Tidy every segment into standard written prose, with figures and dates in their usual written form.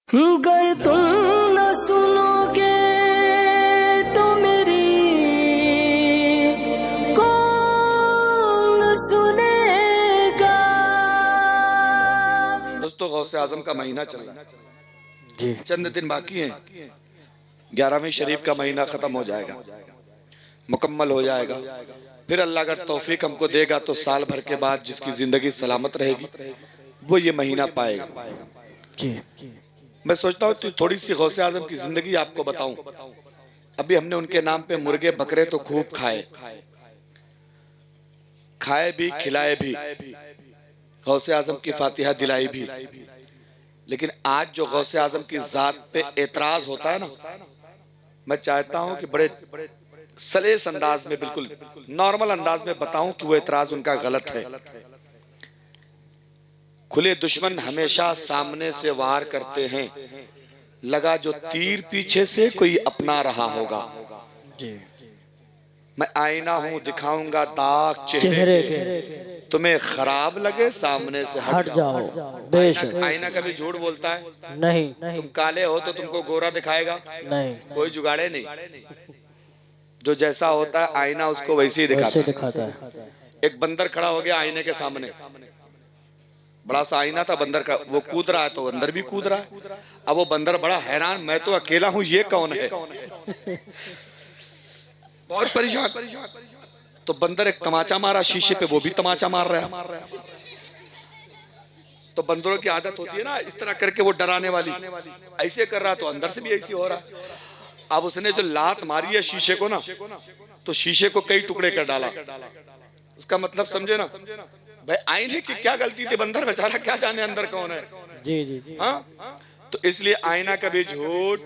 गर तुम न सुनोगे तो मेरी कौन सुनेगा। दोस्तों, गौसे आजम का महीना चल रहा है जी। चंद दिन बाकी हैं। 11वीं शरीफ का महीना खत्म हो जाएगा, मुकम्मल हो जाएगा। फिर अल्लाह अगर तौफीक हमको देगा तो साल भर के बाद जिसकी जिंदगी सलामत रहेगी वो ये महीना पाएगा। जी। मैं सोचता हूँ थोड़ी सी गौसे आजम की जिंदगी आपको बताऊं। अभी हमने उनके नाम पे मुर्गे बकरे तो खूब खाए भी खिलाए भी, गौसे आजम की फातिहा दिलाई भी। लेकिन आज जो गौसे आजम की जात पे एतराज होता है ना, मैं चाहता हूं कि बड़े सलेस अंदाज में, बिल्कुल नॉर्मल अंदाज में बताऊं कि वो एतराज उनका गलत है। खुले दुश्मन हमेशा सामने से वार करते हैं, लगा जो तीर पीछे से कोई अपना रहा होगा। जी। मैं आईना हूं, दिखाऊंगा दाग चेहरे के, के तुम्हें खराब लगे सामने से हट जाओ। बेशक। आईना कभी झूठ बोलता है? नहीं तुम काले हो तो तुमको गोरा दिखाएगा? नहीं, कोई जुगाड़े नहीं। जो जैसा होता है आईना उसको वैसे ही वैसे दिखाता है। दिखाता है। एक बंदर खड़ा हो गया आईने के सामने, बड़ा सा आईना था, बंदर का, वो कूद रहा है तो अंदर भी कूद रहा है। अब वो बंदर बड़ा हैरान, मैं तो अकेला हूं, ये कौन है? बहुत परेशान। तो बंदर एक तमाचा मारा शीशे पे, वो भी तमाचा मार रहा है। तो बंदरों की आदत होती है ना इस तरह करके, वो डराने वाली, ऐसे कर रहा तो अंदर से भी ऐसे हो रहा। अब उसने जो लात मारी है शीशे को ना, तो शीशे को कई टुकड़े कर डाला। उसका मतलब समझे ना भाई, आईने की क्या गलती थी? बंदर बेचारा क्या जाने अंदर कौन है। जी जी जी। हाँ, तो इसलिए आईना कभी झूठ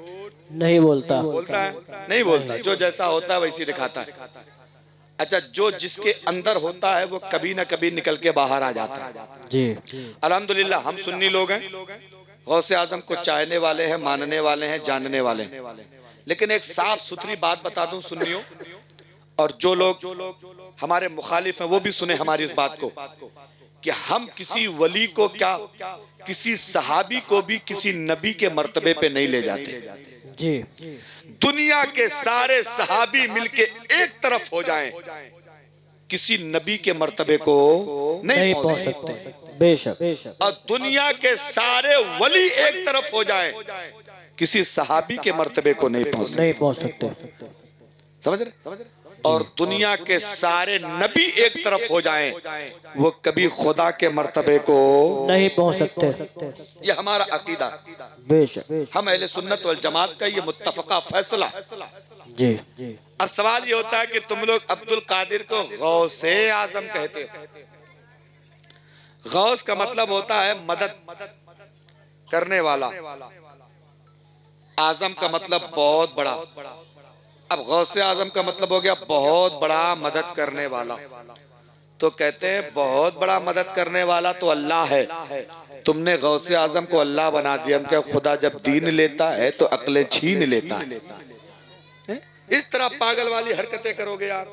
नहीं बोलता है? नहीं बोलता। जो जैसा होता है वैसे दिखाता है। अच्छा, जो जिसके अंदर होता है वो कभी ना कभी निकल के बाहर आ जाता है। जी। अल्हम्दुलिल्लाह हम सुन्नी लोग हैं, गौसे आजम को चाहने वाले हैं, मानने वाले हैं, जानने वाले हैं। लेकिन एक साफ सुथरी बात बता दूं सुन्नियों, और जो लोग हमारे मुखालिफ हैं वो भी सुने हमारी इस बात को, कि हम किसी वली को क्या, किसी सहाबी को भी किसी नबी के मर्तबे पे नहीं ले जाते। जी। दुनिया के सारे सहाबी मिलके एक तरफ हो जाएं, किसी नबी के मर्तबे को नहीं पहुंच सकते। बेशक। और दुनिया के सारे वली एक तरफ हो जाएं, किसी सहाबी के मर्तबे को नहीं पहुंच सकते। समझ रहे? और दुनिया के सारे नबी एक तरफ हो जाएं, वो कभी खुदा के मर्तबे को नहीं पहुंच सकते। ये हमारा अकीदा। बेशक। हम अहले सुन्नत वल जमात का ये मुत्तफका फैसला। जी। अब सवाल ये होता है कि तुम लोग अब्दुल कादिर को गौसे आजम कहते हो। गौस का मतलब होता है मदद करने वाला, आजम का मतलब बहुत बड़ा। अब गौसे आजम का मतलब हो गया बहुत बड़ा मदद करने वाला। तो कहते हैं बहुत बड़ा मदद करने वाला तो अल्लाह है, तुमने गौसे आजम को अल्लाह बना दिया। हम क्या, खुदा जब दीन लेता है तो अक्लें छीन लेता है। इस तरह पागल वाली हरकतें करोगे यार,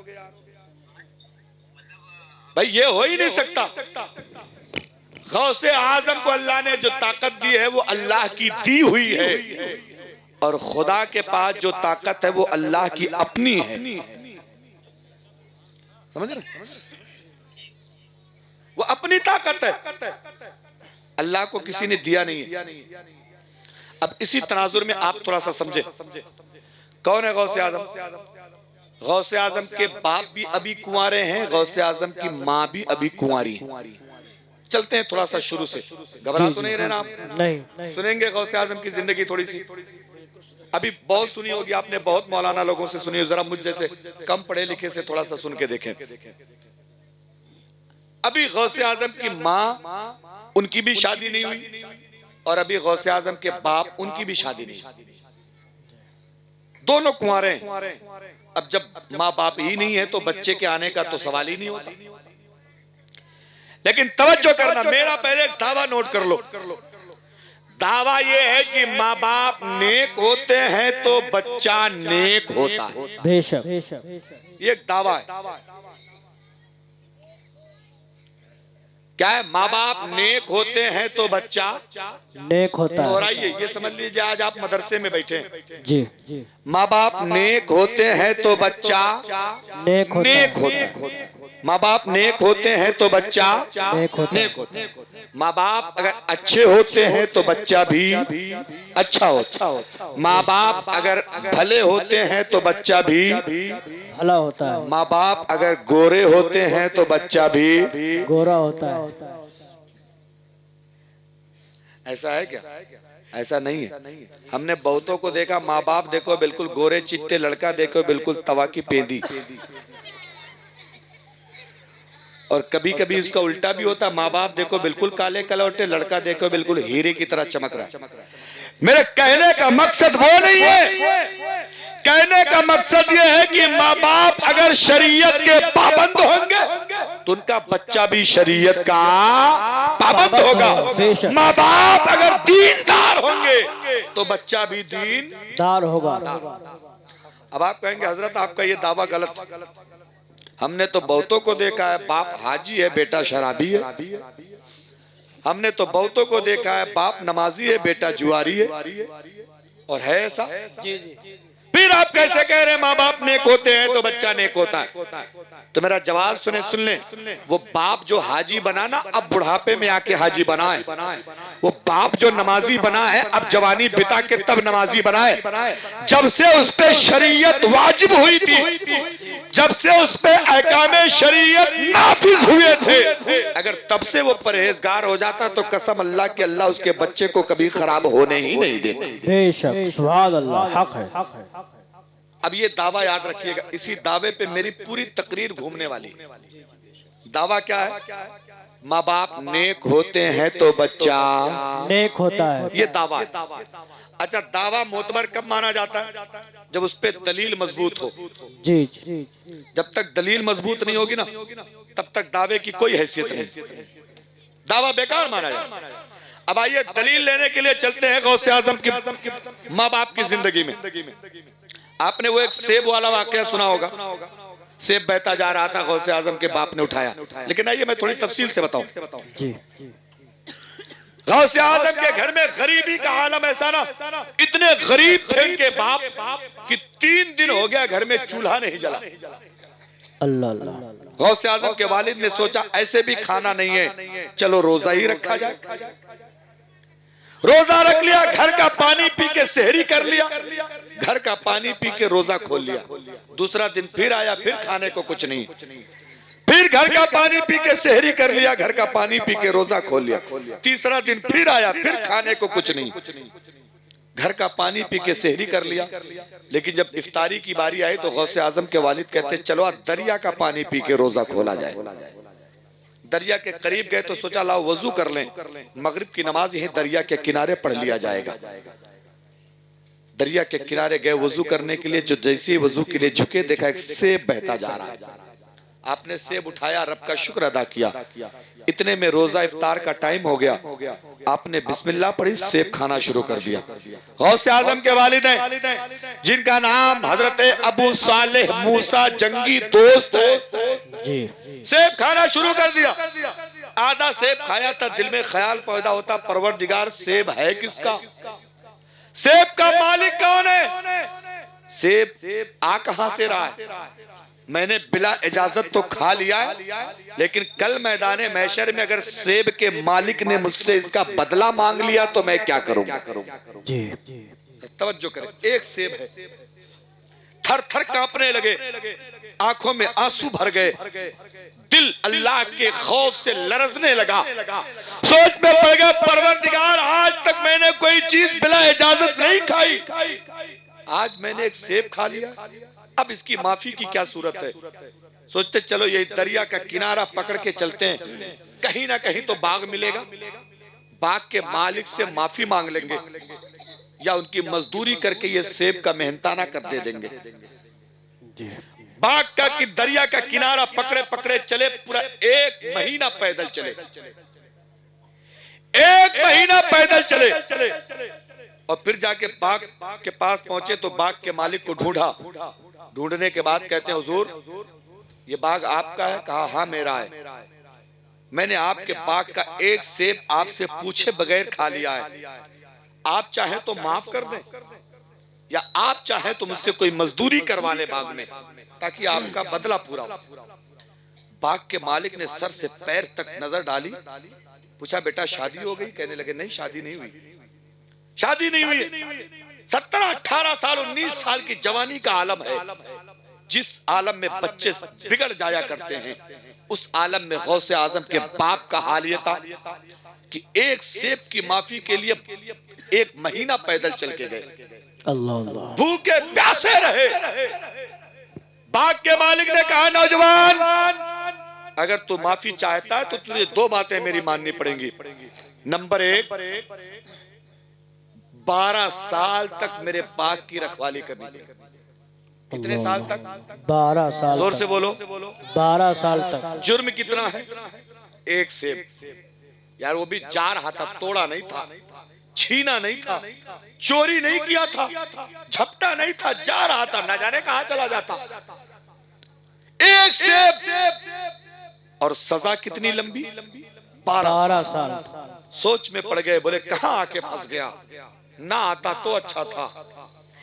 भाई ये हो ही नहीं सकता। गौसे आजम को अल्लाह ने जो ताकत दी है वो अल्लाह की दी हुई है, और खुदा के पास जो ताकत है वो अल्लाह की अपनी है। समझ रहे? वो अपनी ताकत है, अल्लाह को किसी ने दिया नहीं है। अब इसी तनाजुर में आप थोड़ा सा समझे, कौन है गौसे आजम? गौसे आजम के बाप भी अभी कुंवारे हैं, गौसे आजम की माँ भी अभी कुंवारी है। चलते हैं थोड़ा सा शुरू से, घबरा तो नहीं रहना आप? नहीं। सुनेंगे गौसे आजम की जिंदगी थोड़ी सी। अभी बहुत सुनी होगी आपने, बहुत मौलाना लोगों से सुनी, जरा मुझ जैसे कम पढ़े लिखे से थोड़ा सा सुन के देखें। अभी गौसे आजम की माँ, उनकी भी शादी नहीं हुई, और अभी गौसे आजम के बाप, उनकी भी शादी नहीं, दोनों कुंवारे हैं। अब जब माँ बाप ही नहीं है तो बच्चे के आने का तो सवाल ही नहीं होता। लेकिन तवज्जो करना, मेरा पहले एक दावा नोट कर लो। दावा ये है कि माँ बाप नेक होते हैं तो बच्चा नेक होता है। बेशक। ये एक दावा है। क्या है? माँ बाप नेक होते हैं तो बच्चा नेक होता और है। आइए ये समझ लीजिए, आज आप मदरसे में बैठे हैं, जी। माँ बाप नेक होते हैं तो बच्चा नेक होता नेक है। होता है। माँ बाप नेक होते हैं तो बच्चा नेक होता है। नेक होता है। माँ बाप अगर अच्छे होते हैं तो बच्चा भी अच्छा होता है। माँ बाप अगर भले होते हैं तो बच्चा भी भला होता है। माँ बाप अगर गोरे होते हैं तो बच्चा भी गोरा होता है। ऐसा है क्या? ऐसा नहीं है। हमने बहुतों को देखा, माँ बाप देखो बिल्कुल गोरे चिट्टे, लड़का देखो बिल्कुल तवा की पेंदी, और कभी कभी इसका उल्टा भी होता, माँ बाप देखो बिल्कुल काले कलौटे, लड़का देखो बिल्कुल हीरे की तरह चमक रहा है। मेरे कहने का मकसद वो नहीं है, कहने का मकसद ये है कि माँ बाप अगर शरीयत के पाबंद होंगे तो उनका बच्चा भी शरीयत का पाबंद होगा। बेशक। माँ बाप अगर दीनदार होंगे तो बच्चा भी दीनदार होगा। अब आप कहेंगे हजरत आपका ये दावा गलत। हमने तो बहुतों को देखा है, बाप हाजी है बेटा शराबी है। हमने तो बहुतों को देखा है, बाप नमाजी है बेटा जुआरी है। और है ऐसा? फिर आप कैसे कह रहे हैं माँ बाप नेक होते हैं तो बच्चा नेक होता है? तो मेरा जवाब सुन ले, वो बाप जो हाजी बना ना, अब बुढ़ापे में आके हाजी बना है। वो बाप जो नमाजी बना है, अब जवानी बिता के तब नमाजी बना है। जब से उस पे शरीयत वाजिब हुई थी, जब से उस पे अहकामे शरीयत नाफिज हुए थे, अगर तब से वो परहेजगार हो जाता तो कसम अल्लाह के अल्लाह उसके बच्चे को कभी खराब होने ही नहीं देते। बेशक, सुभान अल्लाह, हक है। अब ये दावा याद रखिएगा, इसी दावे पे मेरी पूरी तकरीर घूमने वाली है। दावा क्या है? माँ बाप नेक होते हैं तो बच्चा नेक होता है। ये दावा है। अच्छा, दावा मोतबर कब माना जाता है? जब उस पे दलील मजबूत हो। जी। जब तक दलील मजबूत नहीं होगी ना, तब तक दावे की कोई हैसियत नहीं, दावा बेकार माना जाए। अब आइए दलील लेने के लिए चलते हैं गौसे आजम की माँ बाप की जिंदगी में। आपने वो एक सेब वाला वाकया सुना होगा, सेब बहता जा रहा था, गौसे आजम के बाप ने उठाया। लेकिन आइए मैं थोड़ी तफसील से बताऊं। जी। गौसे आजम के घर में गरीबी का आलम ऐसा ना, इतने गरीब थे उनके बाप कि 3 दिन हो गया घर में चूल्हा नहीं जला। अल्लाह अल्लाह। गौसे आजम के वालिद ने सोचा ऐसे भी खाना नहीं है, चलो रोजा ही रखा जाए। रोजा रख लिया, घर का पानी पी के सेहरी कर लिया, घर का पानी पी के रोजा खोल लिया। दूसरा दिन फिर आया, फिर खाने को कुछ नहीं, फिर घर का पानी पी के सेहरी कर लिया, घर का पानी पी के रोजा खोल लिया। तीसरा दिन फिर आया, फिर खाने को कुछ नहीं, घर का पानी पी के सेहरी कर लिया। लेकिन जब इफ्तारी की बारी आई तो गौसे आजम के वालिद कहते चलो आज दरिया का पानी पी के रोजा खोला जाए। दरिया के करीब गए तो सोचा लाओ वजू कर लें, मगरिब की नमाज यहीं दरिया के किनारे पढ़ लिया जाएगा। दरिया के किनारे गए वजू करने के लिए, जो जैसे ही वजू के लिए झुके देखा एक सेब बहता जा रहा है। आपने सेब उठाया, रब का शुक्र अदा किया। इतने में रोजा इफ्तार का टाइम हो गया, आपने बिस्मिल्लाह पढ़ी, सेब खाना शुरू कर दिया। गौसे आजम के वालिद हैं जिनका नाम हजरत अबू सालेह मूसा जंगी दोस्त है जी। सेब खाना शुरू कर दिया। आधा सेब खाया था, दिल में ख्याल पैदा होता परवरदिगार सेब है किसका? सेब का मालिक कौन है? सेब आ कहां से रहा है? मैंने बिला इजाजत तो खा लिया है, लेकिन कल मैदाने महशर में अगर सेब के मालिक ने मुझसे इसका बदला मांग लिया तो मैं क्या करूंगा? जी। तवज्जो करें, एक सेब है, थर थर कांपने लगे, आंखों में आंसू भर गए, दिल अल्लाह के खौफ से लरजने लगा। सोच में पड़ गया परवरदिगार आज तक मैंने कोई चीज बिला इजाजत नहीं खाई, आज मैंने एक सेब खा लिया, अब इसकी माफी की क्या सूरत है? सोचते चलो ये दरिया का किनारा पकड़ के चलते हैं, कहीं ना कहीं तो बाग मिलेगा, बाग के मालिक से माफी मांग लेंगे या उनकी मजदूरी करके ये सेब का मेहनताना कर दे देंगे। बाग का कि दरिया का किनारा पकड़े पकड़े चले, पूरा 1 महीना पैदल चले, 1 महीना पैदल चले, और फिर जाके बाग के पास पहुंचे तो बाग के मालिक को ढूंढा। ढूंढने के बाद कहते हैं हुजूर ये बाग आपका है? कहा हाँ मेरा है। मैंने आपके बाग का एक सेब आपसे पूछे बगैर खा लिया है, आप चाहे तो माफ कर दें, या आप चाहे तो मुझसे कोई मजदूरी करवा ले बाग में, ताकि आपका बदला पूरा हो। बाग के मालिक ने सर से पैर तक नजर डाली, पूछा बेटा शादी हो गई? कहने लगे नहीं शादी नहीं हुई, शादी नहीं हुई। 17, 18 साल 19 साल की जवानी का आलम है, जिस आलम में बच्चे बिगड़ जाया करते हैं, उस आलम में गौसे आजम के बाप का हाल यह था कि एक सेब की माफी के लिए 1 महीना पैदल चल के गए, अल्लाह अल्लाह। भूखे प्यासे रहे। बाग के मालिक ने कहा नौजवान, अगर तू माफी चाहता है तो तुझे 2 बातें मेरी माननी पड़ेंगी। नंबर 1, 12 साल तक मेरे बाग की रखवाली करनी। कितने साल तक? 12 साल। जोर से बोलो। 12 साल तक। जुर्म कितना है? 1 सेब। यार वो भी 4 हाथा तोड़ा नहीं था, छीना नहीं था, चोरी नहीं किया था, झपटा नहीं था, जा रहा था, न जाने कहां चला जाता। 1 सेब और सजा कितनी लंबी? 12 साल। सोच में पड़ गए, बोले कहां आके फंस गया, ना आता तो अच्छा था।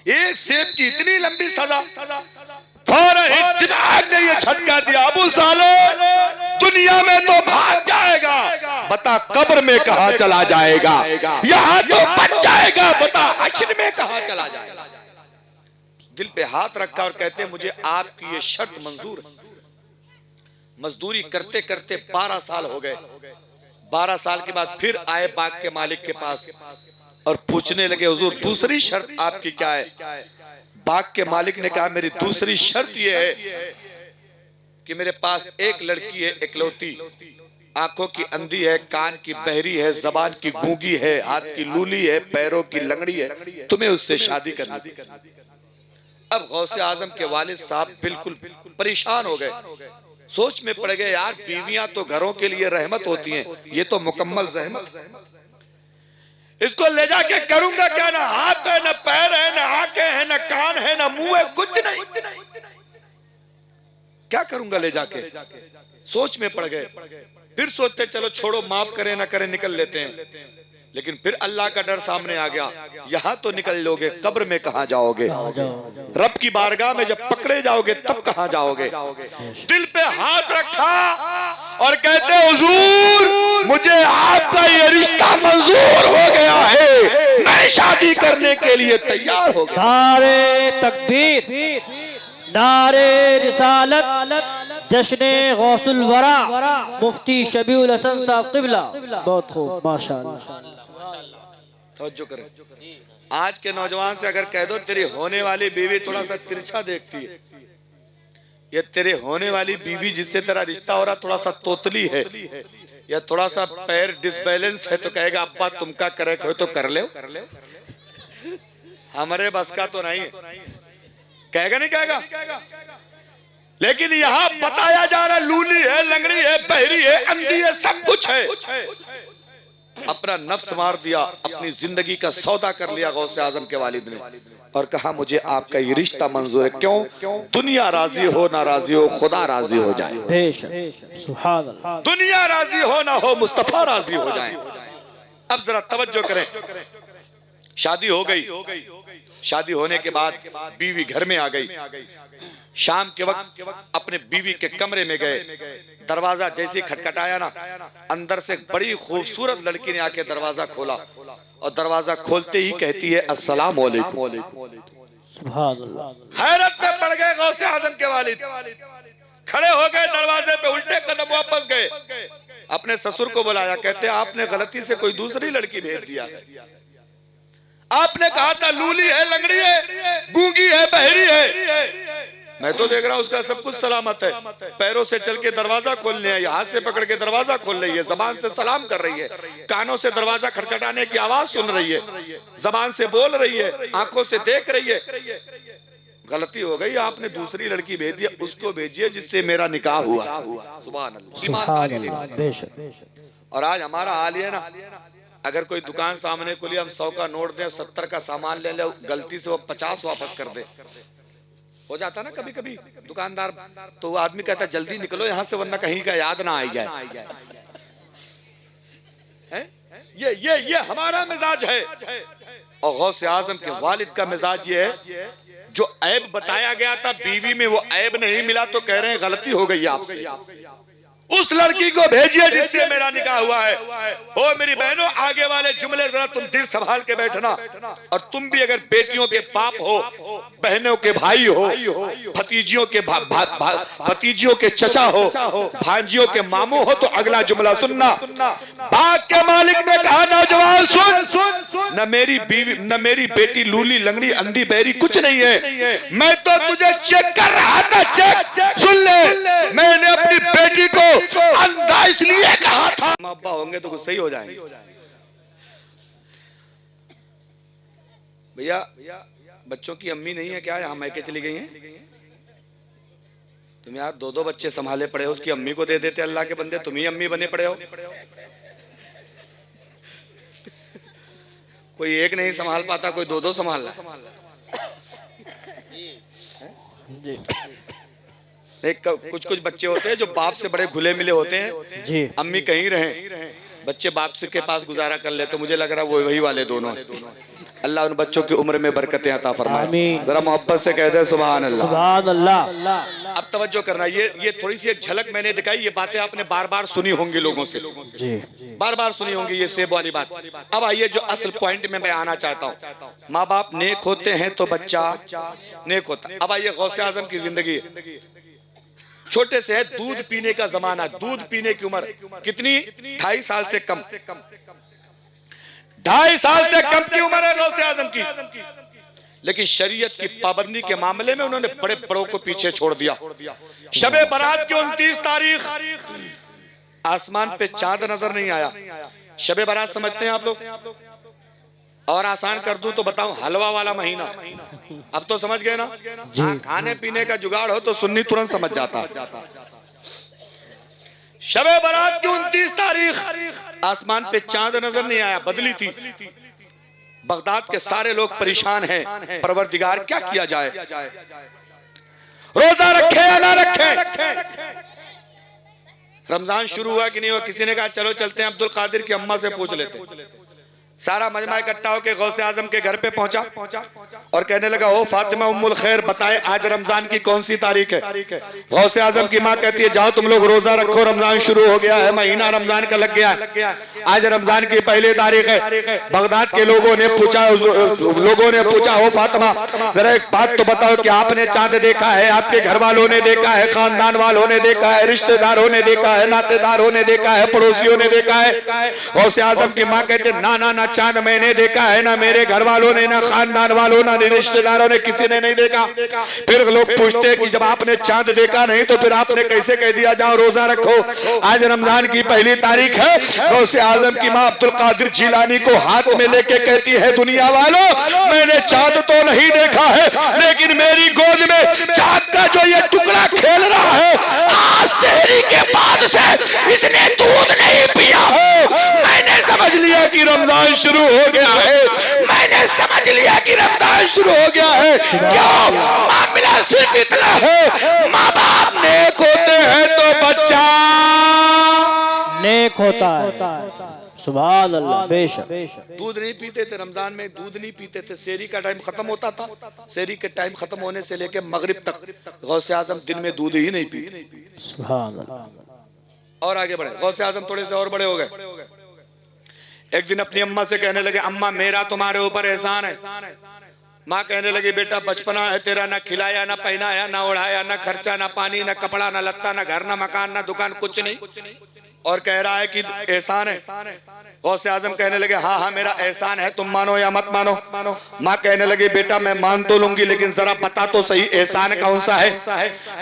1 सेब की इतनी लंबी सजा। फौरन दिमाग ने ये झटका दिया, अबू साले दुनिया में तो भाग जाएगा, बता कब्र में कहां चला जाएगा, यहां तो बच जाएगा, बता हश्र में कहां चला जाएगा। दिल पे हाथ रखा और कहते मुझे आपकी ये शर्त मंजूर है। मजदूरी करते करते 12 साल हो गए। 12 साल के बाद फिर आए बाग के मालिक के पास और पूछने लगे हुजूर दूसरी शर्त आपकी क्या है? बाग के मालिक ने कहा मेरी दूसरी शर्त यह है कि मेरे पास एक लड़की है इकलौती, आंखों की अंधी है, कान की बहरी है, जबान की गूंगी है, हाथ की लूली है, पैरों की लंगड़ी है, तुम्हें उससे शादी करनी। अब गौसे आजम के वालिद साहब बिल्कुल परेशान हो गए, सोच में पड़ गए यार बीवियां तो घरों के लिए रहमत होती हैं, ये तो मुकम्मल रहमत है, इसको ले जाके करूंगा क्या? ना हाथ है, ना पैर है, ना आंखें है, ना कान है, ना मुंह है, कुछ नहीं, क्या करूंगा ले जाके? सोच में पड़ गए। फिर सोचते चलो छोड़ो, माफ करें ना करें निकल लेते हैं, लेकिन फिर अल्लाह का डर सामने आ गया, यहां तो निकल लोगे, कब्र में कहां जाओगे? रब की बारगाह में जब पकड़े जाओगे तब कहां जाओगे? दिल पे हाथ रखा और कहते हुजूर मुझे आपका ये रिश्ता मंजूर हो गया है, मैं शादी करने के लिए तैयार हो गया। नारे तकबीर, नारे रिसालत, जश्ने गौसुल वरा, मुफ्ती शबीउल हसन साहब क़िबला। बहुत खूब, माशाअल्लाह। तवज्जो करें, आज के नौजवान से अगर कह दो तेरी होने वाली बीवी थोड़ा सा तिरछा देखती है, ये तेरे होने वाली बीवी जिससे तेरा रिश्ता हो रहा थोड़ा सा तोतली है, या थोड़ा सा पैर डिसबैलेंस है, तो कहेगा अब्बा तुम का करे तो कर ले, हमारे बस का तो नहीं है, कहेगा नहीं कहेगा? लेकिन यहाँ बताया जा रहा लूली है, लंगड़ी है, बहरी है, अंधी है, सब कुछ है। अपना नफ्स मार दिया, अपनी जिंदगी का सौदा कर लिया गौसे आजम के वालिद ने और कहा मुझे आपका ये रिश्ता मंजूर है। क्यों? दुनिया राजी हो ना राजी हो, खुदा राजी हो जाए। बेशक, सुभान अल्लाह। दुनिया राजी हो ना हो, मुस्तफा राजी हो जाए। अब जरा तवज्जो करें, शादी हो गई, शादी होने के बाद बीवी घर में आ गई। शाम के वक्त अपने बीवी के कमरे में गए, दरवाजा जैसे ही खटखटाया ना, अंदर से बड़ी खूबसूरत लड़की ने आके दरवाजा खोला और दरवाजा खोलते ही कहती है अस्सलाम वालेकुम। सुभान अल्लाह। हैरत में पड़ गए गौसे आजम के वालिद, खड़े हो गए दरवाजे पे, उल्टे कदम वापस गए, अपने ससुर को बुलाया, कहते आपने गलती से कोई दूसरी लड़की भेज दिया है, आपने कहा था लूली है, लंगड़ी है, गूंगी है, बहरी है, मैं तो देख रहा हूं उसका सब कुछ सलामत है, पैरों से चल के दरवाजा खोलने आई, हाथ से पकड़ के दरवाजा खोल रही है, जबान से सलाम कर रही है, कानों से दरवाजा खटखटाने की आवाज सुन रही है, जबान से बोल रही है, आंखों से देख रही है। गलती हो गई, आपने दूसरी लड़की भेज दिया, उसको भेजिए जिससे मेरा निकाह हुआ। सुभान अल्लाह, बेशक। और आज हमारा हाल है ना, अगर कोई दुकान सामने खुली, हम 100 का नोट दें, 70 का सामान ले ले, गलती से वो 50 वापस कर दे, हो जाता ना कभी कभी दुकानदार, तो वो आदमी कहता जल्दी निकलो यहाँ से वरना कहीं का याद ना आ जाए। ये हमारा मिजाज है। और गौसे आजम के वालिद का मिजाज ये है, जो ऐब बताया गया था बीवी में वो ऐब नहीं मिला तो कह रहे हैं गलती हो गई आपसे, उस लड़की को भेजिए जिससे मेरा निकाह हुआ है। ओ मेरी बहनों, आगे वाले जुमले जरा तुम दिल संभाल के बैठना। और तुम भी अगर बेटियों के बाप हो, बहनों के भाई हो, भतीजियों के भतीजियों के चचा हो, भांजियों के मामू हो, तो अगला जुमला सुनना। बाग के मालिक ने कहा, नौजवान सुन, न मेरी बीवी न मेरी बेटी लूली लंगड़ी अंधी बहरी कुछ नहीं है, मैं तो तुझे चेक कर रहा था। चेक सुन ले, मैंने अपनी बेटी को अंधा इसलिए कहा था। माँ बाप होंगे तो कुछ सही हो जाएंगे। भैया बच्चों की अम्मी नहीं है क्या, यहाँ मैके चली गई हैं? तुम यार दो दो बच्चे संभाले पड़े हो, उसकी अम्मी को दे देते अल्लाह के बंदे, तुम ही अम्मी बने पड़े हो। कोई एक नहीं संभाल पाता, कोई दो दो संभाल रहा जी। एक कुछ कुछ बच्चे होते हैं जो बाप से बड़े घुले मिले होते हैं जी। अम्मी कहीं रहे, बच्चे बाप से के पास गुजारा कर ले, तो मुझे लग रहा है वो वही वाले दोनों हैं। अल्लाह उन बच्चों की उम्र में बरकतें अता फरमाए। आमीन। जरा मोहब्बत से कह दे सुभान अल्लाह। सुभान अल्लाह। अब तवज्जो करना, ये थोड़ी सी एक झलक मैंने दिखाई, ये बातें आपने बार बार सुनी होंगी लोगों से, जी। बार बार सुनी होंगी ये सेब वाली बात। अब आइए जो असल पॉइंट में मैं आना चाहता हूँ, माँ बाप नेक होते हैं तो बच्चा नेक होता है। अब आइए गौसे आजम की जिंदगी, छोटे से है, दूध पीने का जमाना, दूध पीने की उम्र कितनी, 2.5 साल से कम, 2.5 साल से कम की उम्र है गौसे आजम की। लेकिन शरीयत की पाबंदी के मामले में उन्होंने बड़े बड़ों को पीछे छोड़ दिया। शबे बारात की 29 तारीख आसमान पे चांद नजर नहीं आया। शबे बारात समझते हैं आप लोग? और आसान कर दूं तो बताऊं, हलवा वाला महीना। अब तो समझ गए ना? हाँ, खाने पीने का जुगाड़ हो तो सुन्नी तुरंत समझ जाता। शबे बारात की 29 तारीख आसमान पे चांद नजर नहीं आया, बदली थी। बगदाद के सारे लोग परेशान हैं, परवरदिगार क्या किया जाए, रोजा रखे या ना रखे। रमजान शुरू हुआ कि नहीं हुआ, किसी ने कहा चलो चलते हैं अब्दुल कादिर की अम्मा से पूछ लेते हैं। सारा मजमा इकट्ठा होकर गौसे आजम के घर पे पहुंचा और कहने लगा, ओ फातिमा उम्मुल खैर, बताए आज रमजान की कौन सी तारीख है? गौसे आजम की माँ कहती है, जाओ तुम लोग रोजा रखो, रमजान शुरू हो गया है, महीना रमजान का लग गया है, आज रमजान की पहली तारीख है। बगदाद के लोगों ने पूछा, ओ फातिमा जरा एक बात तो बताओ कि आपने चांद देखा है, आपके घर वालों ने देखा है, खानदान वालों ने देखा है, रिश्तेदारों ने देखा है, नातेदारों ने देखा है, पड़ोसियों ने देखा है? गौसे आजम की माँ कहते ना ना ना, चांद मैंने देखा है, ना मेरे घर वालों ने, ना खानदान वालों, ना रिश्तेदारों ने, किसी ने नहीं देखा। फिर लोग पूछते हैं कि जब आपने चांद देखा नहीं तो फिर आपने कैसे कह दिया जाओ रोजा रखो, आज रमजान की पहली तारीख है? गौसे आजम की मां अब्दुल कादिर जिलानी को हाथ में लेके कहती है, दुनिया वालों, मैंने चांद तो नहीं देखा है, लेकिन मेरी गोद में चांद का जो ये टुकड़ा खेल रहा है, आज सहरी के बाद से इसने दूध नहीं पिया है। मैंने समझ लिया कि रमजान शुरू हो गया है, मैंने समझ लिया कि रमजान शुरू हो गया है। क्यों? मामला सिर्फ इतना है, माँ बाप नेक होते हैं तो बच्चा नेक होता है। सुभान अल्लाह। बेशक। दूध नहीं पीते थे रमजान में, दूध नहीं पीते थे, सेरी का टाइम खत्म होता था, सेरी के टाइम खत्म होने से लेकर मगरिब तक गौसे आजम दिन में दूध ही नहीं पीते। सुभान अल्लाह। और आगे बढ़े, गौसे आजम थोड़े से और बड़े हो गए। एक दिन अपनी अम्मा से कहने लगे, अम्मा मेरा तुम्हारे ऊपर एहसान है। माँ कहने लगी, बेटा बचपना है तेरा, ना खिलाया, ना पहनाया, ना उड़ाया, ना खर्चा, ना पानी, ना कपड़ा, ना लत्ता, ना घर, ना मकान, ना दुकान, कुछ नहीं, और कह रहा है कि एहसान है। गौसे आजम कहने लगे, हाँ हाँ मेरा एहसान है, तुम मानो या मत मानो। माँ कहने लगी, बेटा मैं मान तो लूंगी, लेकिन जरा बता तो सही एहसान कौन सा है,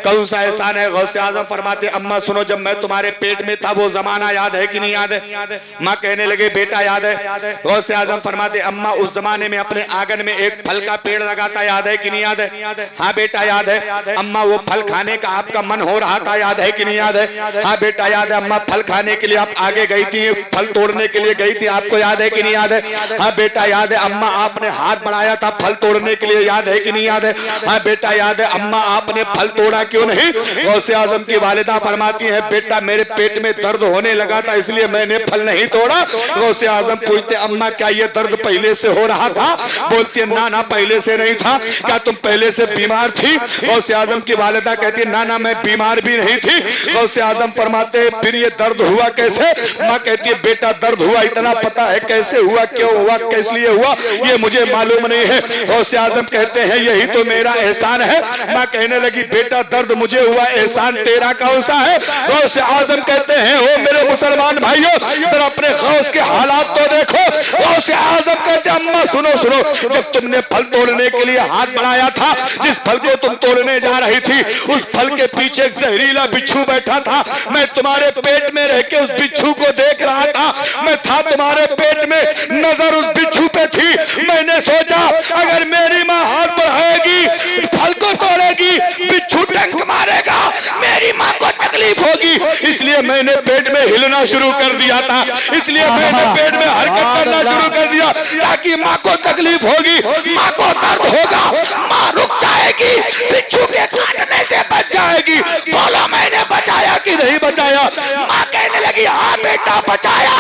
कौन सा एहसान है? गौसे आजम फरमाते, अम्मा सुनो, जब मैं तुम्हारे पेट में था वो जमाना याद है कि नहीं याद है? माँ कहने लगे, बेटा याद है। गौसे आजम फरमाते, अम्मा उस जमाने में अपने आंगन में एक फल का पेड़ लगाता, याद है कि नहीं याद है? हाँ बेटा याद है। अम्मा वो फल खाने का आपका मन हो रहा था, याद है कि नहीं याद है? हाँ बेटा याद है। अम्मा फल खाने के लिए आप आगे गई थी, फल तोड़ने के लिए गई थी, आपको याद है कि नहीं याद है? हाँ बेटा याद है। अम्मा आपने हाथ बढ़ाया था फल तोड़ने के लिए, याद है कि नहीं याद है? हाँ बेटा याद है। अम्मा आपने फल तोड़ा क्यों नहीं? गौसे आजम की वालिदा फरमाती है बेटा मेरे पेट में दर्द होने लगा था इसलिए मैंने फल नहीं तोड़ा। गौसे आजम पूछते अम्मा क्या ये दर्द पहले से हो रहा था? बोलती है ना ना पहले से नहीं था। क्या तुम पहले से बीमार थी? गौसे आजम की वालिदा कहती है ना ना मैं बीमार भी नहीं थी। गौसे आजम फरमाते फिर ये दर्द हुआ कैसे? माँ कहती है बेटा दर्द हुआ इतना पता है, कैसे हुआ, क्यों हुआ, किस लिए हुआ ये मुझे मालूम नहीं है। गौसे आजम कहते हैं यही तो मेरा एहसान है। माँ कहने लगी बेटा दर्द मुझे हुआ, एहसान तेरा कौन सा है? गौसे आजम कहते हैं ओ मेरे मुसलमान भाइयों जरा अपने गौस के हालात तो देखो। गौसे आजम कहते अम्मा सुनो सुनो, जब तुमने फल तोड़ने के लिए हाथ बढ़ाया था, जिस फल को तुम तोड़ने जा रही थी उस फल के पीछे एक जहरीला बिच्छू बैठा था। मैं तुम्हारे पेट में रह के उस बिच्छू को देख रहा था, मैं था तुम्हारे पेट में, नजर उस बिच्छू पे थी। मैंने सोचा अगर मेरी माँ हाथ बढ़ाएगी फल को तोड़ेगी, बिच्छू डंक मारेगा, मेरी माँ को तकलीफ होगी, इसलिए मैंने पेट में हिलना शुरू कर दिया था, इसलिए मैंने पेट में हरकत करना शुरू कर दिया ताकि माँ को तकलीफ होगी, माँ को दर्द होगा, माँ रुक जाएगी, बिच्छू के काटने से बच जाएगी। बोलो मैंने बचाया कि नहीं बचाया? माँ कहने लगी हाँ बेटा बचाया।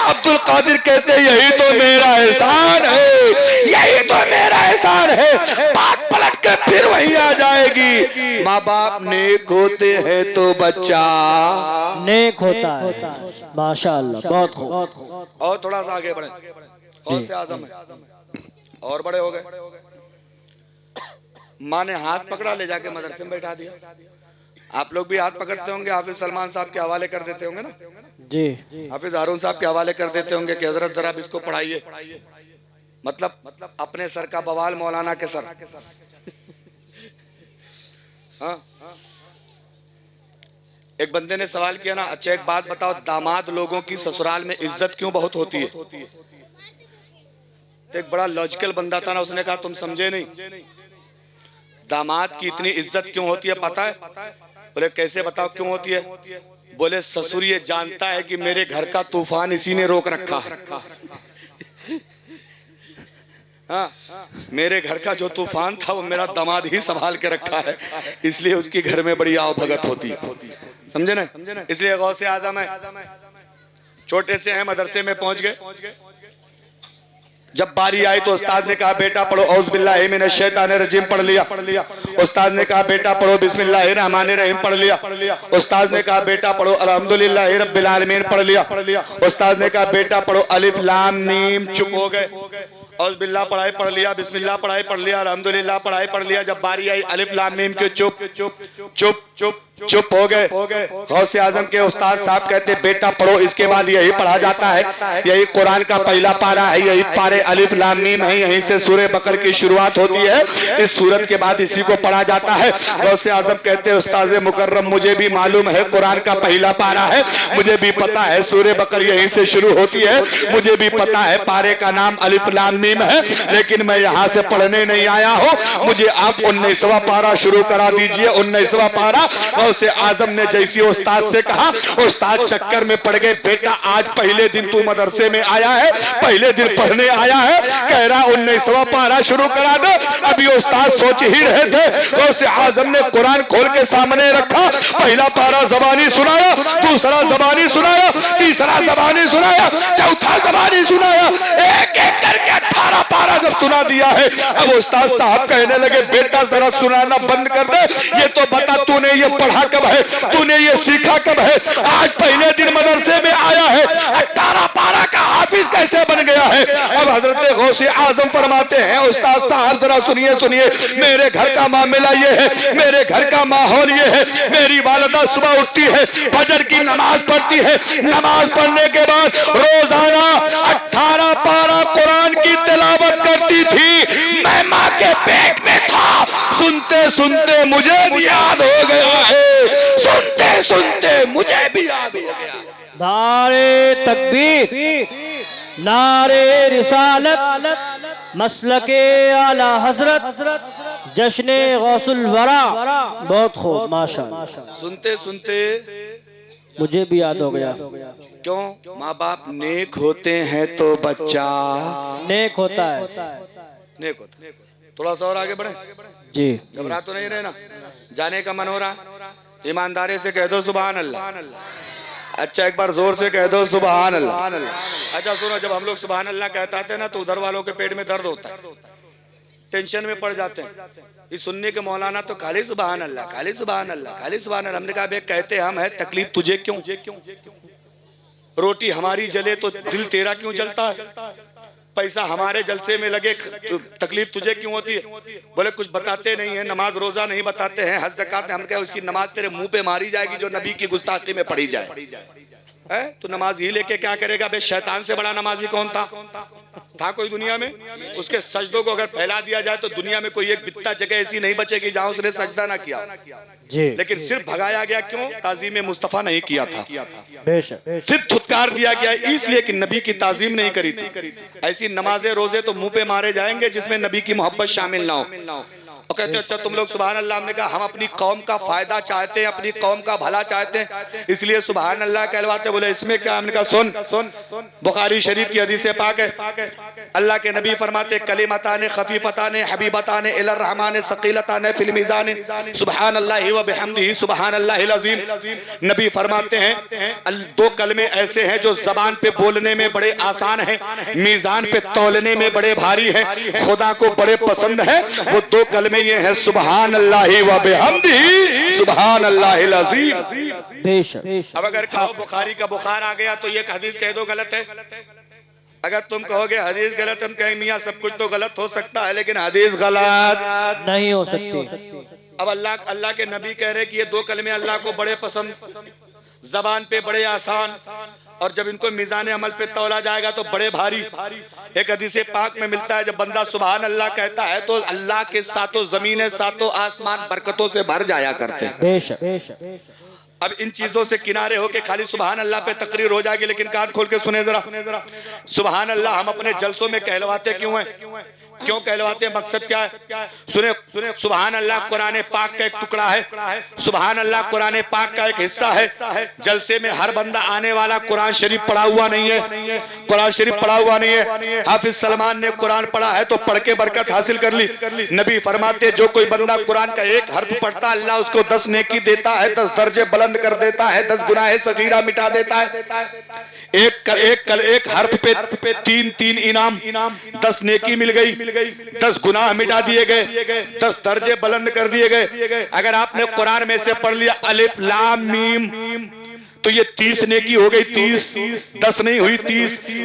अब्दुल कादिर कहते यही तो मेरा एहसान है, यही तो मेरा एहसान है। बात पलट के फिर वही आ जाएगी। माँ बाप नेक होते हैं तो बच्चा नेक होता है। माशाअल्लाह बहुत खूब। और थोड़ा सा आगे बढ़े, और से आजम है और बड़े हो गए। माँ ने हाथ पकड़ा ले जाके मदरसे में बैठा दिया। आप लोग भी हाथ पकड़ते होंगे, हाफिज सलमान साहब के हवाले कर देते होंगे ना जी, हाफिज हारून साहब के हवाले कर देते होंगे कि हजरत जरा इसको पढ़ाइए। मतलब अपने सर का बवाल मौलाना के सर। हाँ? एक बंदे ने सवाल किया ना, अच्छा एक बात बताओ दामाद लोगों की ससुराल में इज्जत क्यों बहुत होती है? तो एक बड़ा लॉजिकल बंदा था ना, उसने कहा तुम समझे नहीं, दामाद की इतनी इज्जत क्यों होती है पता है? बोले कैसे बताओ क्यों होती है? बोले ससुर ये जानता है कि मेरे घर का तूफान इसी ने रोक रखा है। हाँ, मेरे घर का जो तूफान था वो मेरा दामाद ही संभाल के रखा है, इसलिए उसकी घर में बड़ी आओ भगत होती है। समझे ना? इसलिए गौसे आजम है, छोटे से हैं मदरसे में पहुंच गए। जब बारी आई तो उस्ताद ने कहा बेटा पढ़ो औज़ बिल्लाहि मिनश शैतानिर रजीम पढ़ लिया। उस्ताद ने कहा बेटा पढ़ो बिस्मिल्लाहिर रहमानिर रहीम पढ़ लिया। उस्ताद ने कहा बेटा पढ़ो अल्हम्दुलिल्लाहि रब्बिल आलमीन पढ़ लिया। उस्ताद ने कहा बेटा पढ़ो अलिफ लाम मीम। चुप हो गए। औज़ बिल्लाह पढ़ाई पढ़ लिया, बिस्मिल्लाह पढ़ाई पढ़ लिया, अल्हम्दुलिल्लाह पढ़ाई पढ़ लिया। जब बारी आई अलिफ लाम मीम के चुप चुप चुप चुप चुप हो गए। गौसे आजम के उस्ताद साहब कहते बेटा पढ़ो, इसके बाद यही पढ़ा जाता है, यही कुरान का पहला पारा है, यही पारे अलिफ लाम मीम है, यहीं से सूरह बकर की शुरुआत होती है, इस सूरत के बाद इसी को पढ़ा जाता है। गौसे आजम कहते उस्ताद मुकर्रम मुझे भी मालूम है कुरान का पहला पारा है, मुझे भी पता है सूरह बकर यहीं से शुरू होती है, मुझे भी पता है पारे का नाम अलिफ लाम मीम है, लेकिन मैं यहाँ से पढ़ने नहीं आया हूँ, मुझे आप 19वां पारा शुरू करा दीजिए। 19वां पारा। गौसे आजम ने जैसी उस्ताद से कहा, उस्ताद चक्कर में पड़ गए। बेटा आज पहले दिन तू मदरसे में आया है, पहले दिन पढ़ने आया है, कह रहा 19वां पारा शुरू करा दो। अभी उस्ताद सोच ही रहे थे, गौसे आजम ने कुरान खोल के सामने रखा, पहला पारा ज़बानी सुनाया, दूसरा ज़बानी सुनाया, तीसरा ज़बानी सुनाया, चौथा ज़बानी सुनाया, एक एक करके 18 पारा जब सुना दिया है। अब उस्ताद साहब कहने लगे बेटा जरा सुनाना बंद कर दे, ये तो बता तूने ये पढ़ा कब है, तूने ये सीखा कब है? आज पहले दिन मदरसे में आया है, 18 पारा का हाफिज कैसे बन गया है? अब हजरत गौसे आजम फरमाते हैं उस्ताद साहब जरा सुनिए सुनिए, मेरे घर का मामला ये है, मेरे घर का माहौल ये है, मेरी वालिदा सुबह उठती है, फजर की नमाज पढ़ती है, नमाज पढ़ने के बाद रोजाना 18 पारा कुरान की तिलावत करती थी। मैं माँ के पेट में था, सुनते सुनते मुझे भी याद हो गया है, सुनते सुनते मुझे भी याद हो गया। नारे तकबीर, नारे रिसालत, मसलके आला हजरत, जश्ने गौसुल वरा। बहुत खूब माशाअल्लाह। सुनते सुनते मुझे भी याद हो गया। क्यों? माँ बाप नेक होते हैं तो बच्चा नेक होता है। नेक होता है। थोड़ा सा और आगे बढ़े जी घबरा तो नहीं रहे ना? जाने का मन हो रहा? ईमानदारी से कह दो सुभान अल्लाह। अच्छा एक बार जोर से कह दो सुभान अल्लाह। अच्छा सुनो, जब हम लोग सुभान अल्लाह कहते हैं ना तो उधर वालों के पेट में दर्द होता है, टेंशन में पड़ जाते हैं। इस सुनने के मौलाना तो खाली सुभान अल्लाह, खाली सुभान अल्लाह, खाली सुभान अल्लाह। हमने कहा बे कहते हम है, तकलीफ तुझे क्यों? रोटी हमारी जले तो दिल तेरा क्यों जलता है? पैसा हमारे जलसे में लगे, तकलीफ तुझे क्यों होती है? बोले कुछ बताते नहीं है, नमाज रोजा नहीं बताते हैं, हज ज़कात। हम कहे उसी नमाज तेरे मुंह पे मारी जाएगी जो नबी की गुस्ताखी में पढ़ी जाए। है तो नमाज ही लेके क्या करेगा बे? शैतान से बड़ा नमाजी कौन था कोई दुनिया में? उसके सजदों को अगर फैला दिया जाए तो दुनिया में कोई एक बित्ता जगह ऐसी नहीं बचेगी जहां उसने सजदा ना किया। जी लेकिन सिर्फ भगाया गया क्यों? ताजीम मुस्तफा नहीं किया था। बेशक सिर्फ धुतकार दिया गया इसलिए कि नबी की ताजीम नहीं करी थी। ऐसी नमाजें रोजे तो मुंह पे मारे जाएंगे जिसमें नबी की मोहब्बत शामिल ना हो। और कहते अच्छा तुम लोग सुभान अल्लाह। हमने कहा हम अपनी कौम का फायदा चाहते हैं, अपनी कौम का भला चाहते हैं, इसलिए सुभान अल्लाह कहलवाते। बोले इसमें क्या? हमने कहा सुन, बुखारी शरीफ की हदीस पाक है, अल्लाह के नबी फरमाते कलिमतान खफीफतान हबीबतान इलर रहमान सकीलतान फिल मीज़ान सुभान अल्लाह व बिहम्दिही सुभान अल्लाहिल अज़ीम। नबी फरमाते हैं दो कलमे ऐसे हैं जो जबान पे बोलने में बड़े आसान हैं, मीज़ान पे तौलने में बड़े भारी हैं, खुदा को बड़े पसंद है। वो दो कलमे ये है सुभान अल्लाह व बिहम्दिही सुभान अल्लाहिल अज़ीम। बेशक। अब अगर कहो बुखारी का बुखार आ गया तो ये हदीस कह दो गलत है। अगर तुम कहोगे हदीस गलत, हम कहेंगे मियां सब कुछ तो गलत हो सकता है लेकिन हदीस गलत नहीं हो सकती। अब अल्लाह के नबी कह रहे कि ये दो कलमे अल्लाह को बड़े पसंद, जबान पे बड़े आसान, और जब इनको मीज़ान अमल पे तौला जाएगा तो बड़े भारी। एक हदीस पाक में मिलता है जब बंदा सुभान अल्लाह कहता है तो अल्लाह के सातों जमीनें सातों आसमान बरकतों से भर जाया करते हैं। बेशक। अब इन चीजों से किनारे होके खाली सुभान अल्लाह पे तकरीर हो जाएगी, लेकिन कान खोल के सुने जरा। सुभान अल्लाह हम अपने जलसों में कहलवाते क्यों हैं? क्यों कहलवाते हैं? मकसद क्या है? सुने सुभान अल्लाह कुरान पाक का एक टुकड़ा है, सुभान अल्लाह कुरान पाक का एक हिस्सा है। जलसे में हर बंदा आने वाला कुरान शरीफ पढ़ा हुआ नहीं है, कुरान शरीफ पढ़ा हुआ नहीं है। हाफिज सलमान ने कुरान पढ़ा है तो पढ़ के बरकत हासिल कर ली। नबी फरमाते जो कोई बंदा कुरान का एक हर्फ पढ़ता अल्लाह उसको 10 नेकी देता है, 10 दर्जे बुलंद कर देता है, 10 गुनाह सगीरा मिटा देता है। एक हर्फ पे 3 इनाम, 10 नेकी मिल गई, 10 गुनाह मिटा दिए गए, 10 दर्जे बुलंद कर दिए गए। अगर आपने कुरान में से पढ़ लिया अलिफ लाम मीम तो ये 30 नेकी हो गई। 10 नहीं हुई,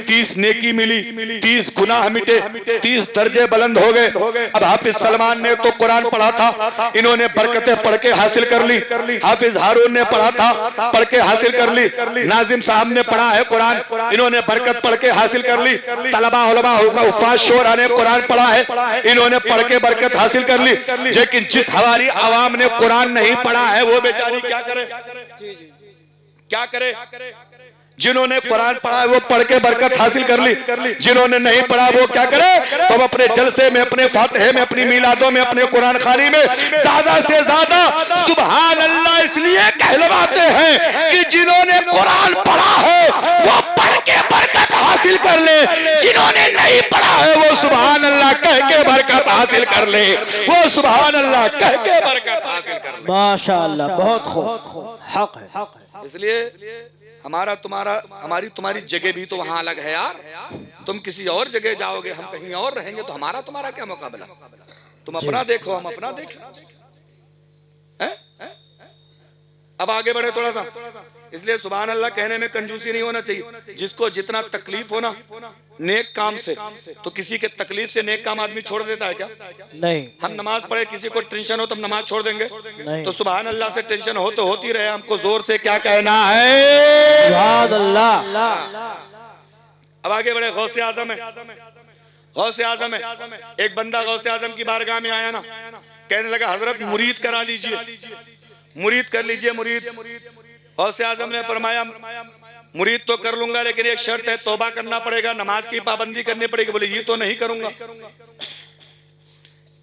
30 नेकी मिली, 30 गुनाह मिटे, 30 दर्जे बुलंद हो गए। अब हाफिज सलमान ने तो कुरान पढ़ा था, इन्होंने बरकतें पढ़ के हासिल कर ली। हाफिज हारून ने पढ़ा था, पढ़ के हासिल कर ली। नाजिम साहब ने पढ़ा है कुरान, इन्होंने बरकत पढ़ के हासिल कर ली। तलबा उलमा होगा उफाज शोरा ने कुरान पढ़ा है, इन्होंने पढ़ के बरकत हासिल कर ली। लेकिन जिस हमारी आवाम ने कुरान नहीं पढ़ा है वो बेचारी क्या करे? क्या करे? जिन्होंने कुरान पढ़ा है वो पढ़ के बरकत हासिल कर ली, जिन्होंने नहीं पढ़ा वो क्या करे? तो हम अपने जलसे में, अपने फातिहे में, अपनी मीलादों में, अपने कुरान खानी में ज्यादा से ज्यादा सुभान अल्लाह इसलिए कहलवाते हैं कि जिन्होंने कुरान पढ़ा है वो पढ़ के बरकत हासिल कर ले, जिन्होंने नहीं पढ़ा है वो सुभान अल्लाह कह के बरकत हासिल कर ले, वो सुभान अल्लाह कह के बरकत हासिल कर ले। माशाअल्लाह, बहुत खूब, हक है। इसलिए हमारा तुम्हारा, हमारी तुम्हारी जगह भी तो वहां अलग है यार। तुम किसी और जगह जाओगे, हम कहीं और रहेंगे, तो हमारा तुम्हारा क्या मुकाबला? तुम अपना देखो, हम अपना देखें। अब आगे बढ़े थोड़ा सा। इसलिए सुभान अल्लाह कहने में कंजूसी नहीं होना चाहिए। जिसको जितना तकलीफ हो ना नेक काम से, तो किसी के तकलीफ से नेक काम आदमी छोड़ देता है क्या? नहीं। हम नमाज पढ़े, किसी को टेंशन हो तो हम नमाज छोड़ देंगे? नहीं। तो सुभान अल्लाह से टेंशन हो तो होती रहे, हमको जोर से क्या कहना है? सुभान अल्लाह। अब आगे बढ़े। गौसे आजम है, गौसे आजम है। एक बंदा गौसे आजम की बारगाह में आया ना, कहने लगा हजरत मुरीद करा लीजिए, मुरीद कर लीजिए, मुरीद। गौसे आजम ने फरमाया मुरीद तो कर लूंगा लेकिन एक शर्त है, तौबा करना पड़ेगा, नमाज की पाबंदी करनी पड़ेगी। बोले ये तो नहीं करूंगा।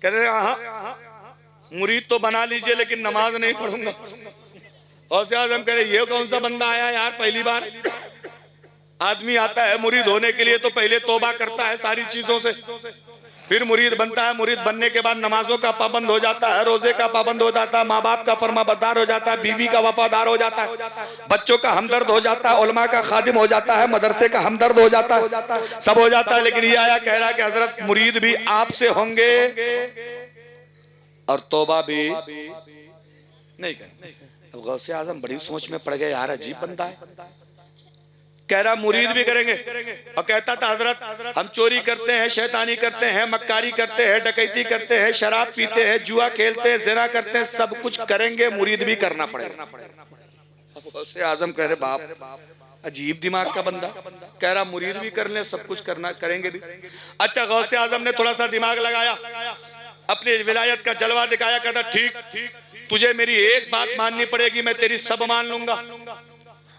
कह रहे हाँ, मुरीद तो बना लीजिए लेकिन नमाज नहीं पढ़ूंगा। गौसे आजम कह रहे ये कौन सा बंदा आया यार, पहली बार आदमी आता है मुरीद होने के लिए तो पहले तौबा करता है सारी चीजों से, फिर मुरीद बनता है। मुरीद बनने के बाद नमाजों का पाबंद हो जाता है, रोजे का पाबंद हो जाता है, माँ बाप का फरमाबरदार हो जाता है, बीवी का वफादार हो जाता है, बच्चों का हमदर्द हो जाता है, उलमा का खादिम हो जाता है, मदरसे का हमदर्द हो जाता है, सब हो जाता है। लेकिन ये आया कह रहा है कि हजरत मुरीद भी आपसे होंगे और तौबा भी नहीं करेंगे। अब गौसे आजम बड़ी सोच में पड़ गए, यार अजीब बंदा है। कह रहा मुरीद भी करेंगे और कहता था हजरत हम चोरी करते हैं, शैतानी करते हैं, मक्कारी करते हैं, डकैती करते हैं, शराब पीते हैं, जुआ खेलते हैं, ज़िना करते हैं, सब कुछ करेंगे, मुरीद भी करना पड़ेगा। गौसे आजम कह रहे बाप अजीब दिमाग का बंदा, कह रहा मुरीद भी कर ले, सब कुछ करना करेंगे भी। अच्छा, गौसे आजम ने थोड़ा सा दिमाग लगाया, अपनी विलायत का जलवा दिखाया, कहता ठीक तुझे मेरी एक बात माननी पड़ेगी, मैं तेरी सब मान लूंगा।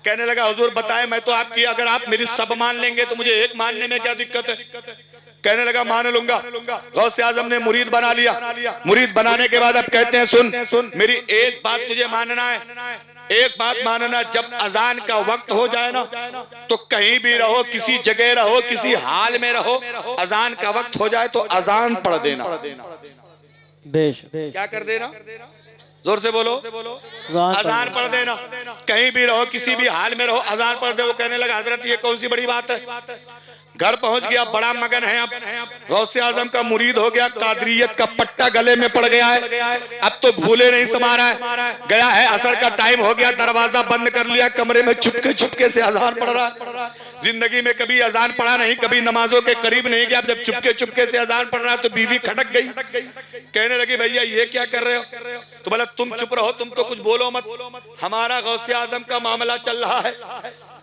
कहने लगा हुजूर बताएं, मैं तो आपकी, अगर आप मेरी सब मान लेंगे तो मुझे एक मानने में क्या दिक्कत है। कहने लगा मान लूंगा। गौसे आजम ने मुरीद बना लिया। मुरीद बनाने के बाद अब कहते हैं सुन मेरी एक बात तुझे मानना है, एक बात मानना, जब अजान का वक्त हो जाए ना तो कहीं भी रहो, किसी जगह रहो, किसी हाल में रहो, अजान का वक्त हो जाए तो अजान पढ़ देना। क्या कर देना, जोर से बोलो, अजान पढ़ देना। कहीं भी रहो, किसी भी हाल में रहो, अजान पढ़ दे। वो कहने लगा हजरत ये कौन सी बड़ी बात है। घर पहुंच गया, बड़ा मगन है। अब गौसे आजम का मुरीद हो गया, कादरियत का पट्टा गले में पड़ गया है, अब तो भूले नहीं समा रहा है। गया है, असर का टाइम हो गया, दरवाजा बंद कर लिया, कमरे में चुपके से अजान पढ़ रहा। जिंदगी में कभी अजान पढ़ा नहीं, कभी नमाजों के करीब नहीं गया, जब चुपके से अजान पढ़ रहा तो बीवी खटक गई, कहने लगी भैया ये क्या कर रहे हो। तो बोला तुम चुप रहो, तुम तो कुछ बोलो मत, हमारा गौसे आजम का मामला चल रहा है।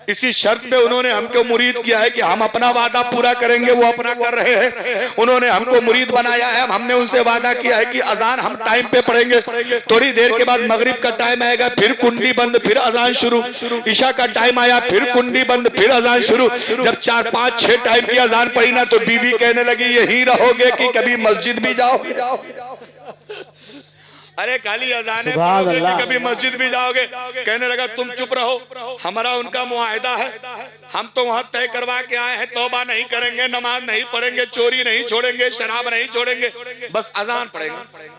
इसी शर्त पे उन्होंने हमको मुरीद किया है कि हम अपना वादा पूरा करेंगे, वो अपना कर रहे हैं। उन्होंने हमको मुरीद बनाया है, हमने उनसे वादा किया है कि अजान हम टाइम पे पढ़ेंगे। थोड़ी देर के बाद मगरिब का टाइम आएगा, फिर कुंडी बंद, फिर अजान शुरू। ईशा का टाइम आया, फिर कुंडी बंद, फिर अजान शुरू। जब 4, 5, 6 टाइम की अजान पड़ी ना तो बीवी कहने लगी यही रहोगे कि कभी मस्जिद भी जाओ। अरे खाली अजाने पढ़ोगे कि कभी मस्जिद भी जाओगे। कहने लगा तुम चुप रहो, हमारा उनका मुआहदा है, हम तो वहां तय करवा के आए हैं, तौबा नहीं करेंगे, नमाज नहीं पढ़ेंगे, चोरी नहीं छोड़ेंगे, शराब नहीं छोड़ेंगे, बस अजान पढ़ेंगे।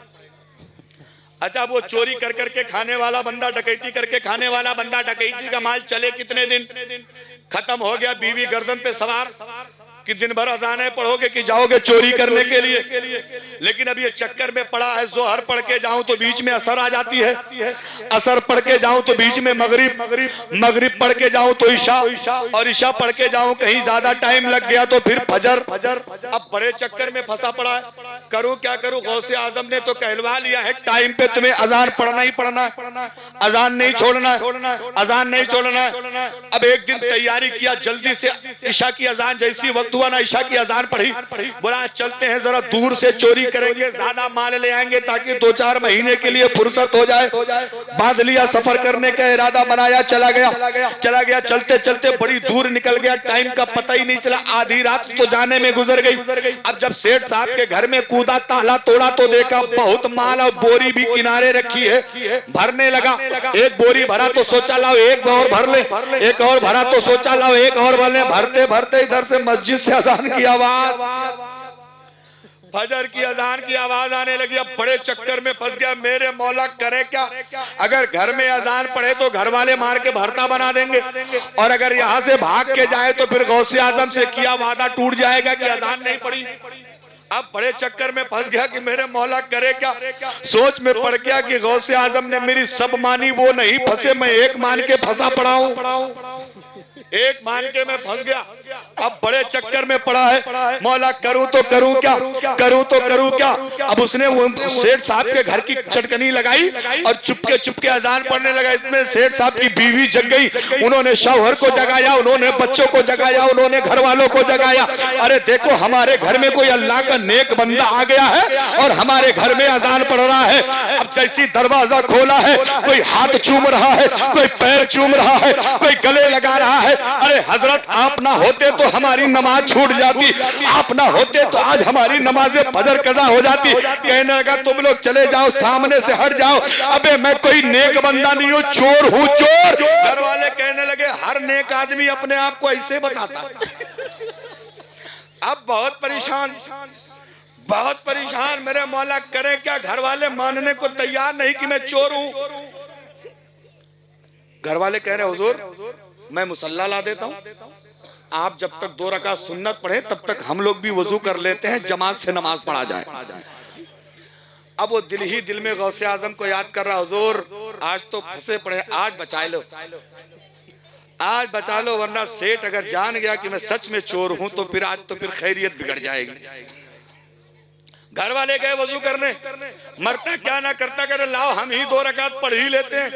अच्छा, वो चोरी कर करके खाने वाला बंदा, डकैती करके खाने वाला बंदा, डकैती का माल चले कितने दिन, खत्म हो गया। बीवी गर्दन पे सवार कि दिन भर अजाने पढ़ोगे कि जाओगे चोरी करने के लिए। लेकिन अब ये चक्कर में पड़ा है, जोहर पढ़ के जाऊं तो बीच में असर आ जाती है, असर पढ़ के जाऊं तो बीच में मगरिब, मगरिब पढ़ के जाऊं तो ईशा, और ईशा पढ़ के जाऊं कहीं ज्यादा टाइम लग गया तो फिर फजर। अब बड़े चक्कर में फंसा पड़ा है, करूं क्या करूं। गौसे आजम ने तो कहलवा लिया है टाइम पे तुम्हें अजान पढ़ना ही पढ़ना, अजान नहीं छोड़ना, अजान नहीं छोड़ना। अब एक दिन तैयारी किया, जल्दी से ईशा की अजान जैसी वक्त हुआ ना, ईशा की अजान पढ़ी, बोला चलते हैं जरा दूर से चोरी करेंगे, ज्यादा माल ले आएंगे ताकि 2-4 महीने के लिए फुर्सत हो जाए। बांध लिया, सफर करने का इरादा बनाया, चला गया। चलते चलते बड़ी दूर निकल गया, टाइम का पता ही नहीं चला, आधी रात तो जाने में गुजर गई। अब जब सेठ साहब के घर में कूदा, ताला तोड़ा तो देखा बहुत माल और बोरी भी किनारे रखी है। भरने लगा, एक बोरी भरा तो सोचा लाओ एक और भर ले, एक और भरा तो सोचा लाओ एक और भर ले। भरते भरते इधर से मस्जिद से अजान की आवाज, फजर की अजान की आवाज आने लगी। अब बड़े चक्कर में फंस गया, मेरे मौला करे क्या। अगर घर में अजान पढ़े तो घर वाले मार के भरता बना देंगे, और अगर यहाँ से भाग के जाए तो फिर गौसे आजम से किया वादा टूट जाएगा कि अजान नहीं पड़ी। अब बड़े चक्कर में फंस गया कि मेरे मौला करे क्या। सोच में पड़ गया कि गौसे आजम ने मेरी सब मानी, वो नहीं फंसे, मैं एक मान के फंसा पड़ा हूं, एक मान के मैं फंस गया। अब बड़े चक्कर में पड़ा है, मौला करूं तो करूं क्या, करूं तो करूं क्या। अब उसने वो सेठ साहब के घर की चटकनी लगाई और चुपके अजान पढ़ने लगा। इसमें सेठ साहब की बीवी जग गई, उन्होंने शौहर को जगाया, उन्होंने बच्चों को जगाया, उन्होंने घर वालों को जगाया। अरे देखो हमारे घर में कोई अल्लाह का नेक बंदा आ गया है और हमारे घर में अजान पढ़ रहा है। अब जैसी दरवाजा खोला है, कोई हाथ चूम रहा है, कोई पैर चूम रहा है, कोई गले गले लगा रहा है, अरे हजरत आप ना होते तो हमारी नमाज छूट जाती, आप ना होते तो आज हमारी नमाज फजर कज़ा हो जाती। कहने लगा तुम लोग चले जाओ, सामने से हट जाओ, अबे मैं कोई नेक बंदा नहीं हूँ, चोर हूँ चोर। घर वाले कहने लगे हर नेक आदमी अपने आप को ऐसे बताता है। अब बहुत परेशान मेरे मौला करे क्या, घर वाले मानने को तैयार नहीं कि मैं चोर हूं। घर वाले कह रहे हुजूर मैं मुसल्ला ला देता हूं, आप जब तक 2 रकात सुन्नत पढ़े तब तक हम लोग भी वजू कर लेते हैं, जमात से नमाज पढ़ा जाए। अब वो दिल ही दिल में गौसे आजम को याद कर रहा, हुजूर आज तो फंसे पड़े, आज बचा लो, आज बचा लो, वरना सेठ अगर जान गया कि मैं सच में चोर हूं तो फिर आज तो फिर खैरियत बिगड़ जाएगी। घर वाले गए वजू करने, मरता क्या ना करता करे, लाओ हम ही 2 रकात पढ़ ही लेते हैं।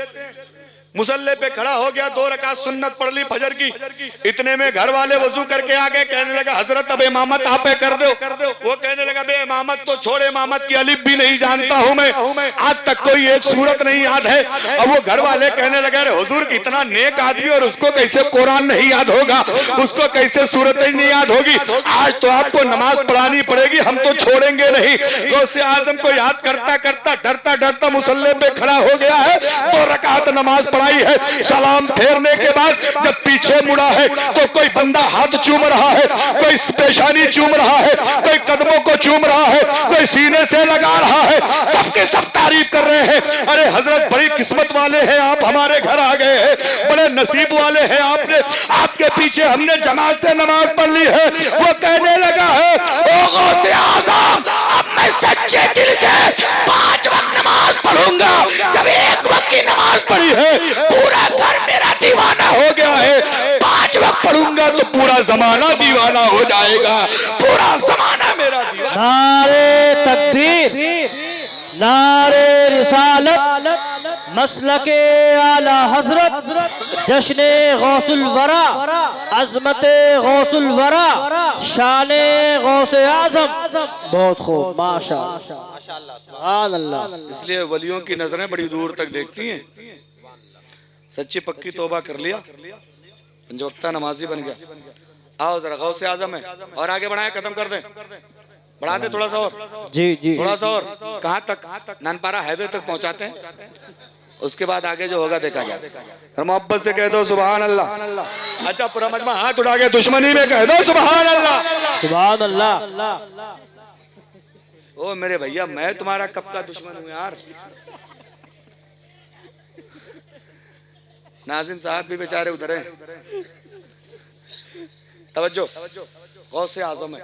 मुसल्ले पे खड़ा हो गया, 2 रकात सुन्नत पढ़ ली फजर की। इतने में घर वाले वजू करके आ गए, कहने लगा हजरत अब इमामत आप कर दो। वो कहने लगा बे इमामत तो छोड़े, इमामत की अलिफ भी नहीं जानता हूं मैं, आज तक कोई एक सूरत नहीं याद है। अब वो घर वाले कहने लगे अरे हुजूर इतना नेक आदमी और उसको कैसे कुरान नहीं याद होगा, उसको कैसे सूरत ही नहीं याद होगी, आज तो आपको नमाज पढ़ानी पड़ेगी, हम तो छोड़ेंगे नहीं। गौसे आजम को याद करता करता डरता डरता मुसल्ले पे खड़ा हो गया है, 2 रकात नमाज पढ़ाई है। सलाम फेरने के बाद जब पीछे मुड़ा है तो कोई बंदा हाथ चूम रहा है, कोई पेशानी चूम रहा है, कोई कदमों को चूम रहा है, कोई सीने से लगा रहा है, सबके सब तारीफ कर रहे हैं। अरे हजरत बड़ी किस्मत वाले हैं आप, हमारे घर आ गए हैं, बड़े नसीब वाले हैं आपने, आपके पीछे हमने जमात से नमाज पढ़ ली है। वो कहने लगा है ओ गौसे आज़म अब मैं सच्चे दिल से 5 वक्त नमाज पढ़ूंगा। जब 1 वक्त की नमाज पढ़ी है पूरा घर मेरा दीवाना हो गया है, 5 वक्त पढ़ूंगा तो पूरा जमाना दीवाना हो जाएगा, पूरा जमाना मेरा दीवाना। नारे तकबीर, नारे रिसालत, मसलके आला हजरत, जश्ने गौसुल वरा, अजमते गौसुल वरा, शाने गौसे आजम। बहुत खूब, माशाअल्लाह, सुभान अल्लाह। इसलिए वलियों की नजरें बड़ी दूर तक देखती हैं। सच्ची पक्की तौबा कर लिया, पंजवक्ता नमाजी बन गया। आओ जरा गौसे आजम है, और आगे बढ़ाए, खत्म कर दें, बढ़ा दे थोड़ा सा और, जी जी, थोड़ा सा और, कहाँ तक? नानपारा हाईवे तक पहुंचाते हैं, उसके बाद आगे जो होगा देखा जाए। और मोहब्बत से कह दो सुभान अल्लाह। अच्छा पूरा मजमा हाथ उठा के दुश्मनी में कह दो सुभान अल्लाह, सुभान अल्लाह। ओ मेरे भैया मैं तुम्हारा कब का दुश्मन हूँ यार। नाजिम साहब भी बेचारे उधर हैं। तवज्जो, गौसे आज़म है।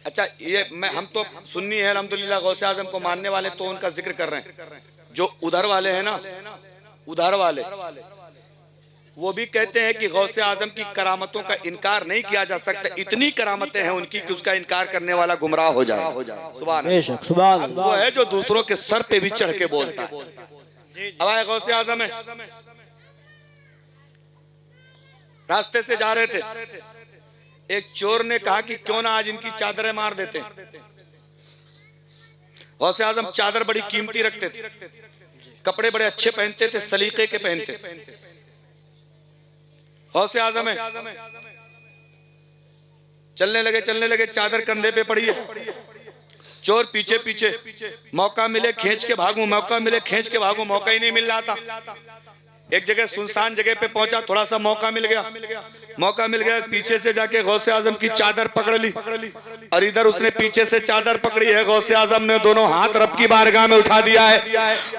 अच्छा ये हम तो सुन्नी है अल्हम्दुलिल्लाह, गौसे आज़म को मानने वाले तो उनका जिक्र कर रहे हैं। जो उधर वाले हैं ना, उधर वाले वो भी कहते हैं कि गौसे आज़म की करामतों का इनकार नहीं किया जा सकता, इतनी करामतें हैं उनकी कि उसका इनकार करने वाला गुमराह हो जाए। सुभान बेशक, सुभान अल्लाह। वो है जो दूसरों के सर पे भी चढ़ के बोलता है। अब आए गौसे आज़म है, रास्ते से जा रहे थे, एक चोर ने कहा कि क्यों ना आज इनकी चादरें मार देते हैं। गौसे आज़म चादर बड़ी कीमती रखते थे, कपड़े बड़े अच्छे पहनते थे, सलीके के पहनते। गौसे आज़म है, चलने लगे, चादर कंधे पे पड़ी है, चोर पीछे पीछे, मौका मिले खींच के भागूं, मौका मिले खींच के भागूं, मौका ही नहीं मिल रहा था। एक जगह सुनसान जगह पे पहुंचा, थोड़ा सा मौका मिल गया, पीछे से जाके गौसे आज़म की चादर पकड़ ली, और इधर उसने पीछे से चादर पकड़ी है, गौसे आज़म ने दोनों हाथ रब की बारगाह में उठा दिया है।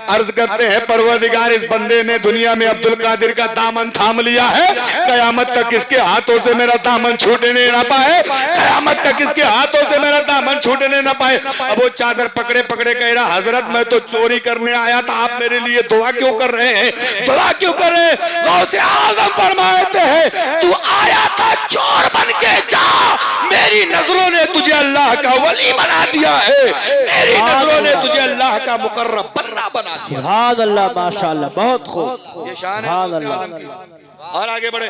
अर्ज करते हैं परवरदिगार इस बंदे ने दुनिया में अब्दुल कादिर का दामन थाम लिया है, कयामत तक इसके हाथों से मेरा दामन छूटने ना पाए, कयामत तक इसके हाथों से मेरा दामन छूटने ना पाए। अब वो चादर पकड़े पकड़े कह रहा हजरत मैं तो चोरी करने आया था, आप मेरे लिए दुआ क्यों कर रहे हैं, दुआ क्यों कर रहे हैं? गौसे आज़म फरमाते हैं तू आया था चोर बन के, जा मेरी नजरों ने तुझे अल्लाह का वली बना दिया है, मेरी नजरों ने तुझे अल्लाह का मुकर्रब बन्ना बना दिया। सुभान अल्लाह, माशाअल्लाह, बहुत खूब, ये शान है सुभान अल्लाह। और आगे बढ़े,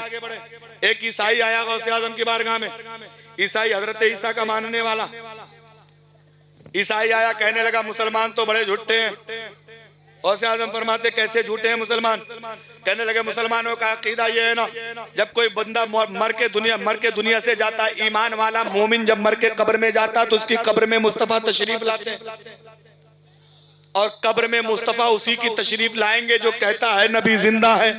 एक ईसाई आया गौसे आज़म की बारगाह में, ईसाई हजरत ईसा का मानने वाला ईसाई आया, कहने लगा मुसलमान तो बड़े झूठे हैं, गौसे आजम फरमाते कैसे झूठे हैं मुसलमान? कहने लगे मुसलमानों का अकीदा ये है ना, जब कोई बंदा मर के दुनिया से जाता है, ईमान वाला मोमिन जब मर के कब्र में जाता तो उसकी कब्र में मुस्तफा तशरीफ लाते हैं, और कब्र में मुस्तफा उसी की तशरीफ लाएंगे जो कहता है नबी जिंदा है।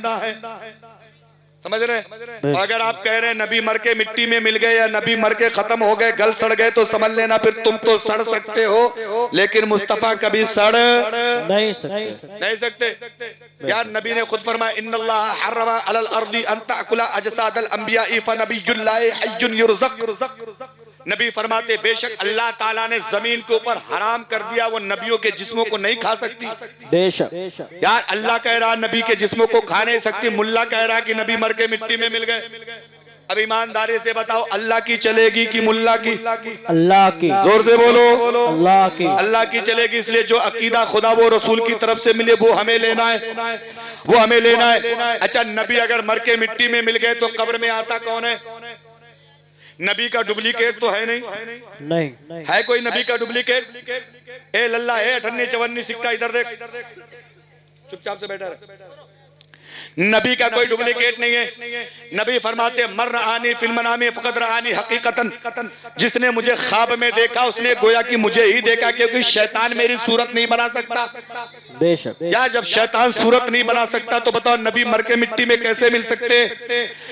समझ रहे? और अगर आप कह रहे हैं नबी मर के मिट्टी में मिल गए या नबी मर के खत्म हो गए, गल सड़ गए, तो समझ लेना फिर तुम तो सड़ सकते हो लेकिन मुस्तफा कभी सड़ नहीं सकते। यार नबी ने खुद फरमाया इन्नल्लाह हर्रमा अलल अर्दी अन ताकुला अजसादल अंबिया फनबियुल्लाह हय्युन युरज़क़। नबी फरमाते बेशक अल्लाह ताला ने जमीन के ऊपर हराम कर दिया वो नबियों के जिस्मों को नहीं खा सकती। बेशक यार अल्लाह कह रहा नबी के जिस्मों को खा नहीं सकती, मुल्ला कह रहा कि नबी मर के मिट्टी में मिल गए। अब ईमानदारी से बताओ अल्लाह की चलेगी कि मुल्ला की? अल्लाह की। जोर से बोलो। अल्लाह की। अल्लाह की चलेगी। इसलिए जो अकीदा खुदा वो रसूल की तरफ से मिले वो हमें लेना है, वो हमें लेना है। अच्छा नबी अगर मर के मिट्टी में मिल गए तो कब्र में आता कौन है? नबी का डुप्लीकेट तो है नहीं। है कोई नबी का डुप्लीकेट? ए लल्ला है 58 54 सिक्का इधर देख, चुपचाप से बैठा रहे। नबी का कोई डुप्लीकेट नहीं है। नबी फरमाते मर रआनी फिल मनामी फक़द रआनी हकीकतन, जिसने मुझे ख्वाब में देखा उसने गोया कि मुझे ही देखा, क्योंकि शैतान मेरी सूरत नहीं बना सकता। बेशक। या जब शैतान सूरत नहीं बना सकता तो बताओ नबी मर के मिट्टी में कैसे मिल सकते?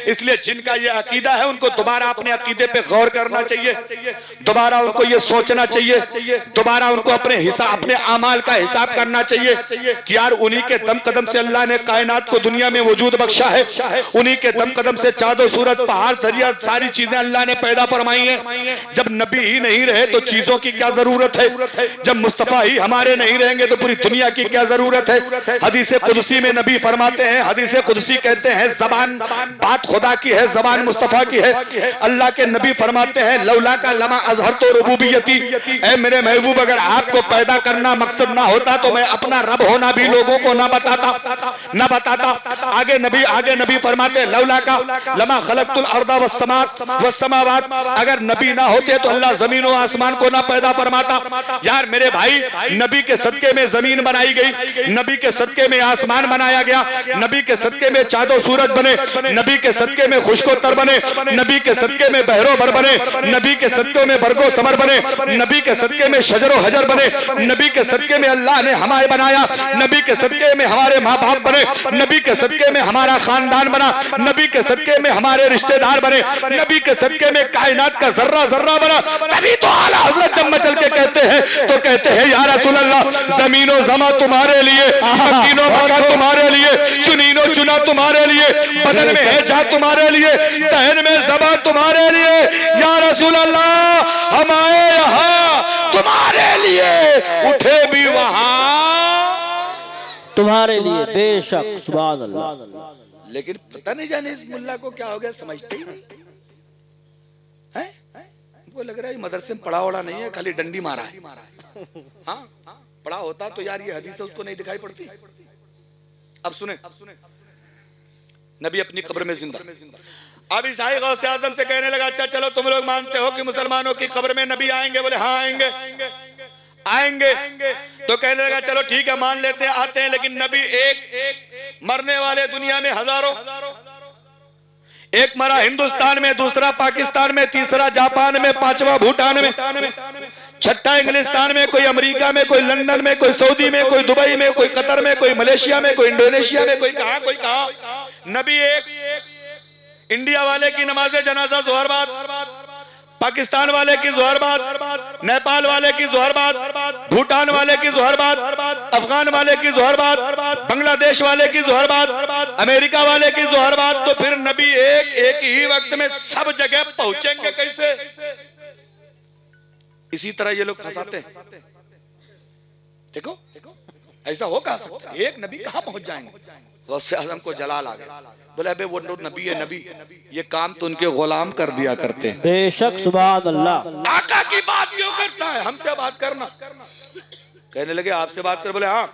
इसलिए जिनका ये अकीदा है उनको दोबारा अपने अकीदे पे गौर करना चाहिए, दोबारा उनको ये सोचना चाहिए, दोबारा उनको अपने अमाल का हिसाब करना चाहिए कि यार उन्हीं के दम कदम से अल्लाह ने कायनात को दुनिया में वजूद बख्शा है, उन्हीं के दम कदम से चाँदो सूरज पहाड़ दरिया सारी चीजें अल्लाह ने पैदा फरमाई हैं। जब नबी ही नहीं रहे तो चीजों की क्या जरूरत है? जब मुस्तफा ही हमारे नहीं रहेंगे तो पूरी दुनिया की क्या जरूरत है? हदीस कुदसी में नबी फरमाते हैं, हदीस कुदसी कहते हैं जबान बात खुदा की है, जबान मुस्तफा की है। अल्लाह के नबी फरमाते हैं लौला का लमा अजहर तो रुबूबियती, ऐ मेरे महबूब अगर आपको पैदा करना मकसद ना होता तो मैं अपना रब होना भी लोगों को ना बताता। आगे नबी फरमाते लौला का लमा खलक़तुल अर्दा वस्समावात, अगर नबी ना होते तो अल्लाह जमीन और आसमान को ना पैदा फरमाता। यार मेरे भाई नबी के सदके में जमीन बनाई गई, नबी के सदके में आसमान बनाया गया, नबी के सदके में चाँदो सूरज बने, नबी के सदके में खुशकोतर बने, नबी के सदके में बहरो बर बने, नबी के सदके में बरगो समर बने, नबी के सदके में शजरो हजर बने, नबी के सदके में अल्लाह ने हमारे बनाया, नबी के सदके में हमारे माँ बाप बने, नबी के सदके में हमारा खानदान बना, नबी के सदके में हमारे रिश्तेदार बने, नबी के सदके में कायनात का जर्रा जर्रा बना। तभी तो आला हजरत जब मचल के कहते हैं या रसूल अल्लाह जमीनो जमा तुम्हारे लिए, मकीनो मका तुम्हारे लिए, चुनीनो चुना तुम्हारे लिए, बदन में है जा तुम्हारे लिए, तहन में जबा तुम्हारे लिए। या रसूल अल्लाह हम आए यहाँ तुम्हारे लिए, उठे भी वहां तुम्हारे लिए। बेशक सुभान अल्लाह। लेकिन पता नहीं जाने इस मुल्ला को क्या हो गया, समझते ही नहीं है। वो लग रहा है मदरसे में पढ़ा वड़ा नहीं है, खाली डंडी मारा है। हाँ पढ़ा होता तो यार ये हदीस उसको नहीं दिखाई पड़ती। अब सुने नबी अपनी कब्र में जिंदा। अब ईसाई गौसे आजम से कहने लगा अच्छा चलो तुम लोग मानते हो कि मुसलमानों की कब्र में नबी आएंगे? बोले हाँ आएंगे। तो कहने लगा चलो ठीक है मान लेते हैं आते हैं, लेकिन नबी एक मरने वाले दुनिया में हजारों, एक मरा हिंदुस्तान में, दूसरा पाकिस्तान में, तीसरा जापान में, पांचवा भूटान में, छठा इंग्लिस्तान में, कोई अमेरिका में, कोई लंदन में, कोई सऊदी में, कोई दुबई में, कोई कतर में, कोई मलेशिया में, कोई इंडोनेशिया में, कोई कहा। नबी एक। इंडिया वाले की नमाज़े जनाजा जोहर बाद, पाकिस्तान वाले की जोहर बाद, नेपाल वाले की जोहर बाद, भूटान वाले की जोहर बाद, अफगान वाले की जोहर बाद, बांग्लादेश वाले की जोहर बाद, अमेरिका वाले की जोहर बाद। तो फिर नबी एक ही वक्त में सब जगह पहुंचेंगे कैसे? इसी तरह ये लोग फंसाते हैं। देखो ऐसा हो कहा सकता है, एक नबी कहां पहुंच जाएंगे? गौसे आजम को जलाल आ गया, बोले अबे वो नबी है, नबी ये काम तो उनके गुलाम कर दिया करते हैं। बेशक सुभान अल्लाह। आका की बात क्यों करता है, हमसे बात करना। कहने लगे आपसे बात कर, बोले हाँ।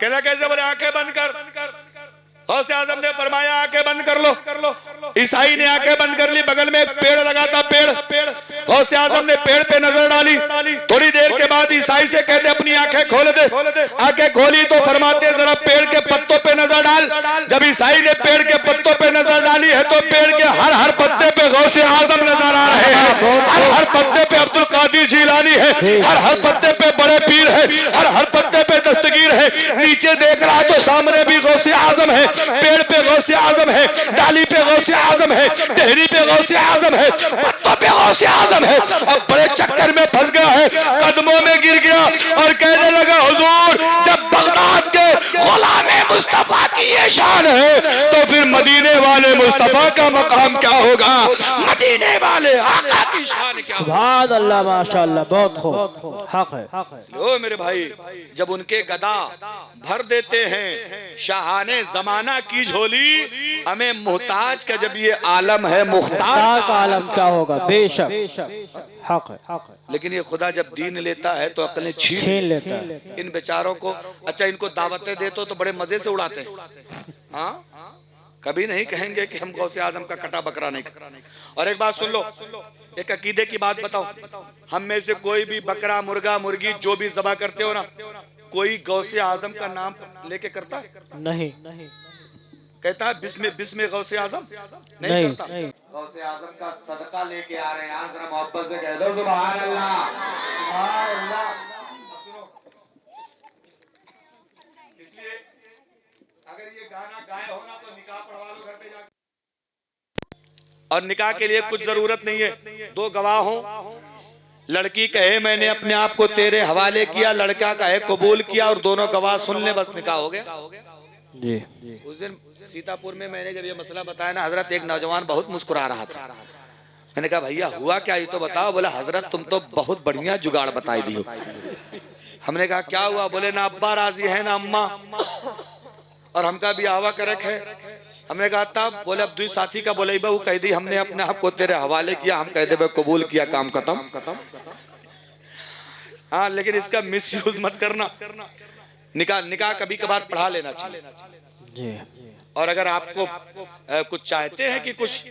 कहना कैसे? बोले आंखें बंद कर। गौसे आजम ने फरमाया आंखें बंद कर लो। ईसाई ने आंखें बंद कर ली, बगल में एक पेड़ लगा था, पेड़ गौसे आजम ने पेड़ पे नजर डाली। थोड़ी देर के बाद ईसाई से कहते अपनी आंखें खोल दे। आंखें खोली तो फरमाते जरा पेड़ के पत्तों पे नजर डाल। जब ईसाई ने पेड़ के पत्तों पे नजर डाली है तो पेड़ के हर पत्ते पे गौसे आजम नजर आ रहे हैं। हर पत्ते पे अब्दुल कादिर जिलानी है, हर पत्ते पे बड़े पीर है, हर पत्ते पे दस्तगीर है। नीचे देख रहा तो सामने भी गौसे आजम है, पेड़ पे गौसे आजम है, डाली पे गौसे आजम है, टहनी पे गौसे आजम है, पत्तों पे गौसे आजम है। अब बड़े चक्कर में फंस गया है, कदमों में गिर गया और कहने लगा हुजूर जब बगदाद के गुलामे मुस्तफा की ये शान है तो फिर मदीने वाले मुस्तफा का मकाम क्या होगा, मदीने वाले आका की शान क्या होगा। सुभान अल्लाह, माशाअल्लाह, बहुत खूब, हक है। ओ मेरे भाई, जब उनके गदा भर देते हैं शाहाने जमाना की झोली, हमें मोहताज का जब ये आलम है मुख्तार का आलम क्या होगा, बेशक हक है। लेकिन ये खुदा जब दीन लेता है तो अकलें छीन लेता है। इन बेचारों को। अच्छा, इनको दावतें देते तो बड़े मजे से उड़ाते हैं, हाँ, कभी नहीं कहेंगे कि हम गौसे आजम का कटा बकरा नहीं कर। और एक बात सुन लो, एक अकीदे की बात बताओ, हम में से कोई भी बकरा मुर्गा मुर्गी जो भी ज़बह करते हो ना, कोई गौसे आजम का नाम लेके करता है? नहीं। कहता है बिस्मे गौसे आजम नहीं करता। गौसे आजम का सदका लेके आ रहे हैं, जरा मोहब्बत से कह दो सुभान अल्लाह, सुभान अल्लाह। इसलिए अगर ये गाना गाए हो ना तो निकाह पढ़वा लो घर पे जाकर। और निकाह के लिए कुछ जरूरत नहीं है, दो गवाह हो, लड़की कहे मैंने अपने आप को तेरे हवाले किया, लड़का कहे कबूल किया, और दोनों गवाह सुन ले, बस निकाह हो गया जी। उस दिन सीतापुर में मैंने जब ये मसला बताया ना हजरत, एक नौजवान बहुत मुस्कुरा रहा था। मैंने कहा भैया हुआ क्या, ये तो बताओ। बोला हजरत तुम तो बहुत बढ़िया जुगाड़ बताई दी हो। हमने कहा क्या हुआ? बोले ना अब्बा राजी है ना अम्मा, और हमका भी आवा करक है। हमने कहा तब? बोले अब दुई साथी का बोले बहू कह दी हमने अपने आप को तेरे हवाले किया, हम कह दे कबूल किया, काम खत्म। हाँ, लेकिन इसका मिस यूज मत करना। निकाह कभी कभार पढ़ा लेना चाहिए जी। और अगर आपको कुछ चाहते हैं कि कुछ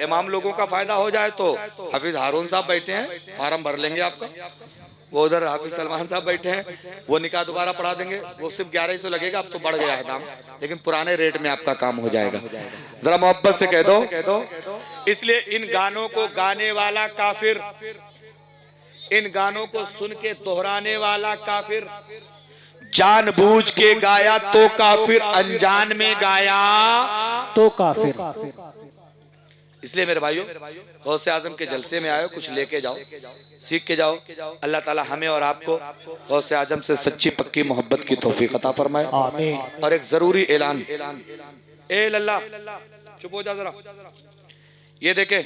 इमाम लोगों का फायदा हो जाए तो हाफिज हारून साहब बैठे हैं, फार्म भर लेंगे आपका। वो उधर हाफिज सलमान साहब बैठे हैं, वो निकाह दोबारा पढ़ा देंगे। वो सिर्फ 1100 लगेगा, अब तो बढ़ गया है दाम, लेकिन पुराने रेट में आपका काम हो जाएगा। जरा मोहब्बत से कह दो। इसलिए इन गानों को गाने वाला काफिर, इन गानों को सुन के दोहराने वाला काफिर, जानबूझ के गाया तो काफिर, अनजान में गाया तो काफिर। इसलिए मेरे भाइयों, गौसे आजम के जलसे में आयो, कुछ लेके जाओ, सीख के जाओ। अल्लाह ताला हमें और आपको गौसे आजम से सच्ची पक्की मोहब्बत की तौफीक अता फरमाए। आमीन। और एक जरूरी ऐलान, ए लल्ला चुप हो जा जरा, ये देखे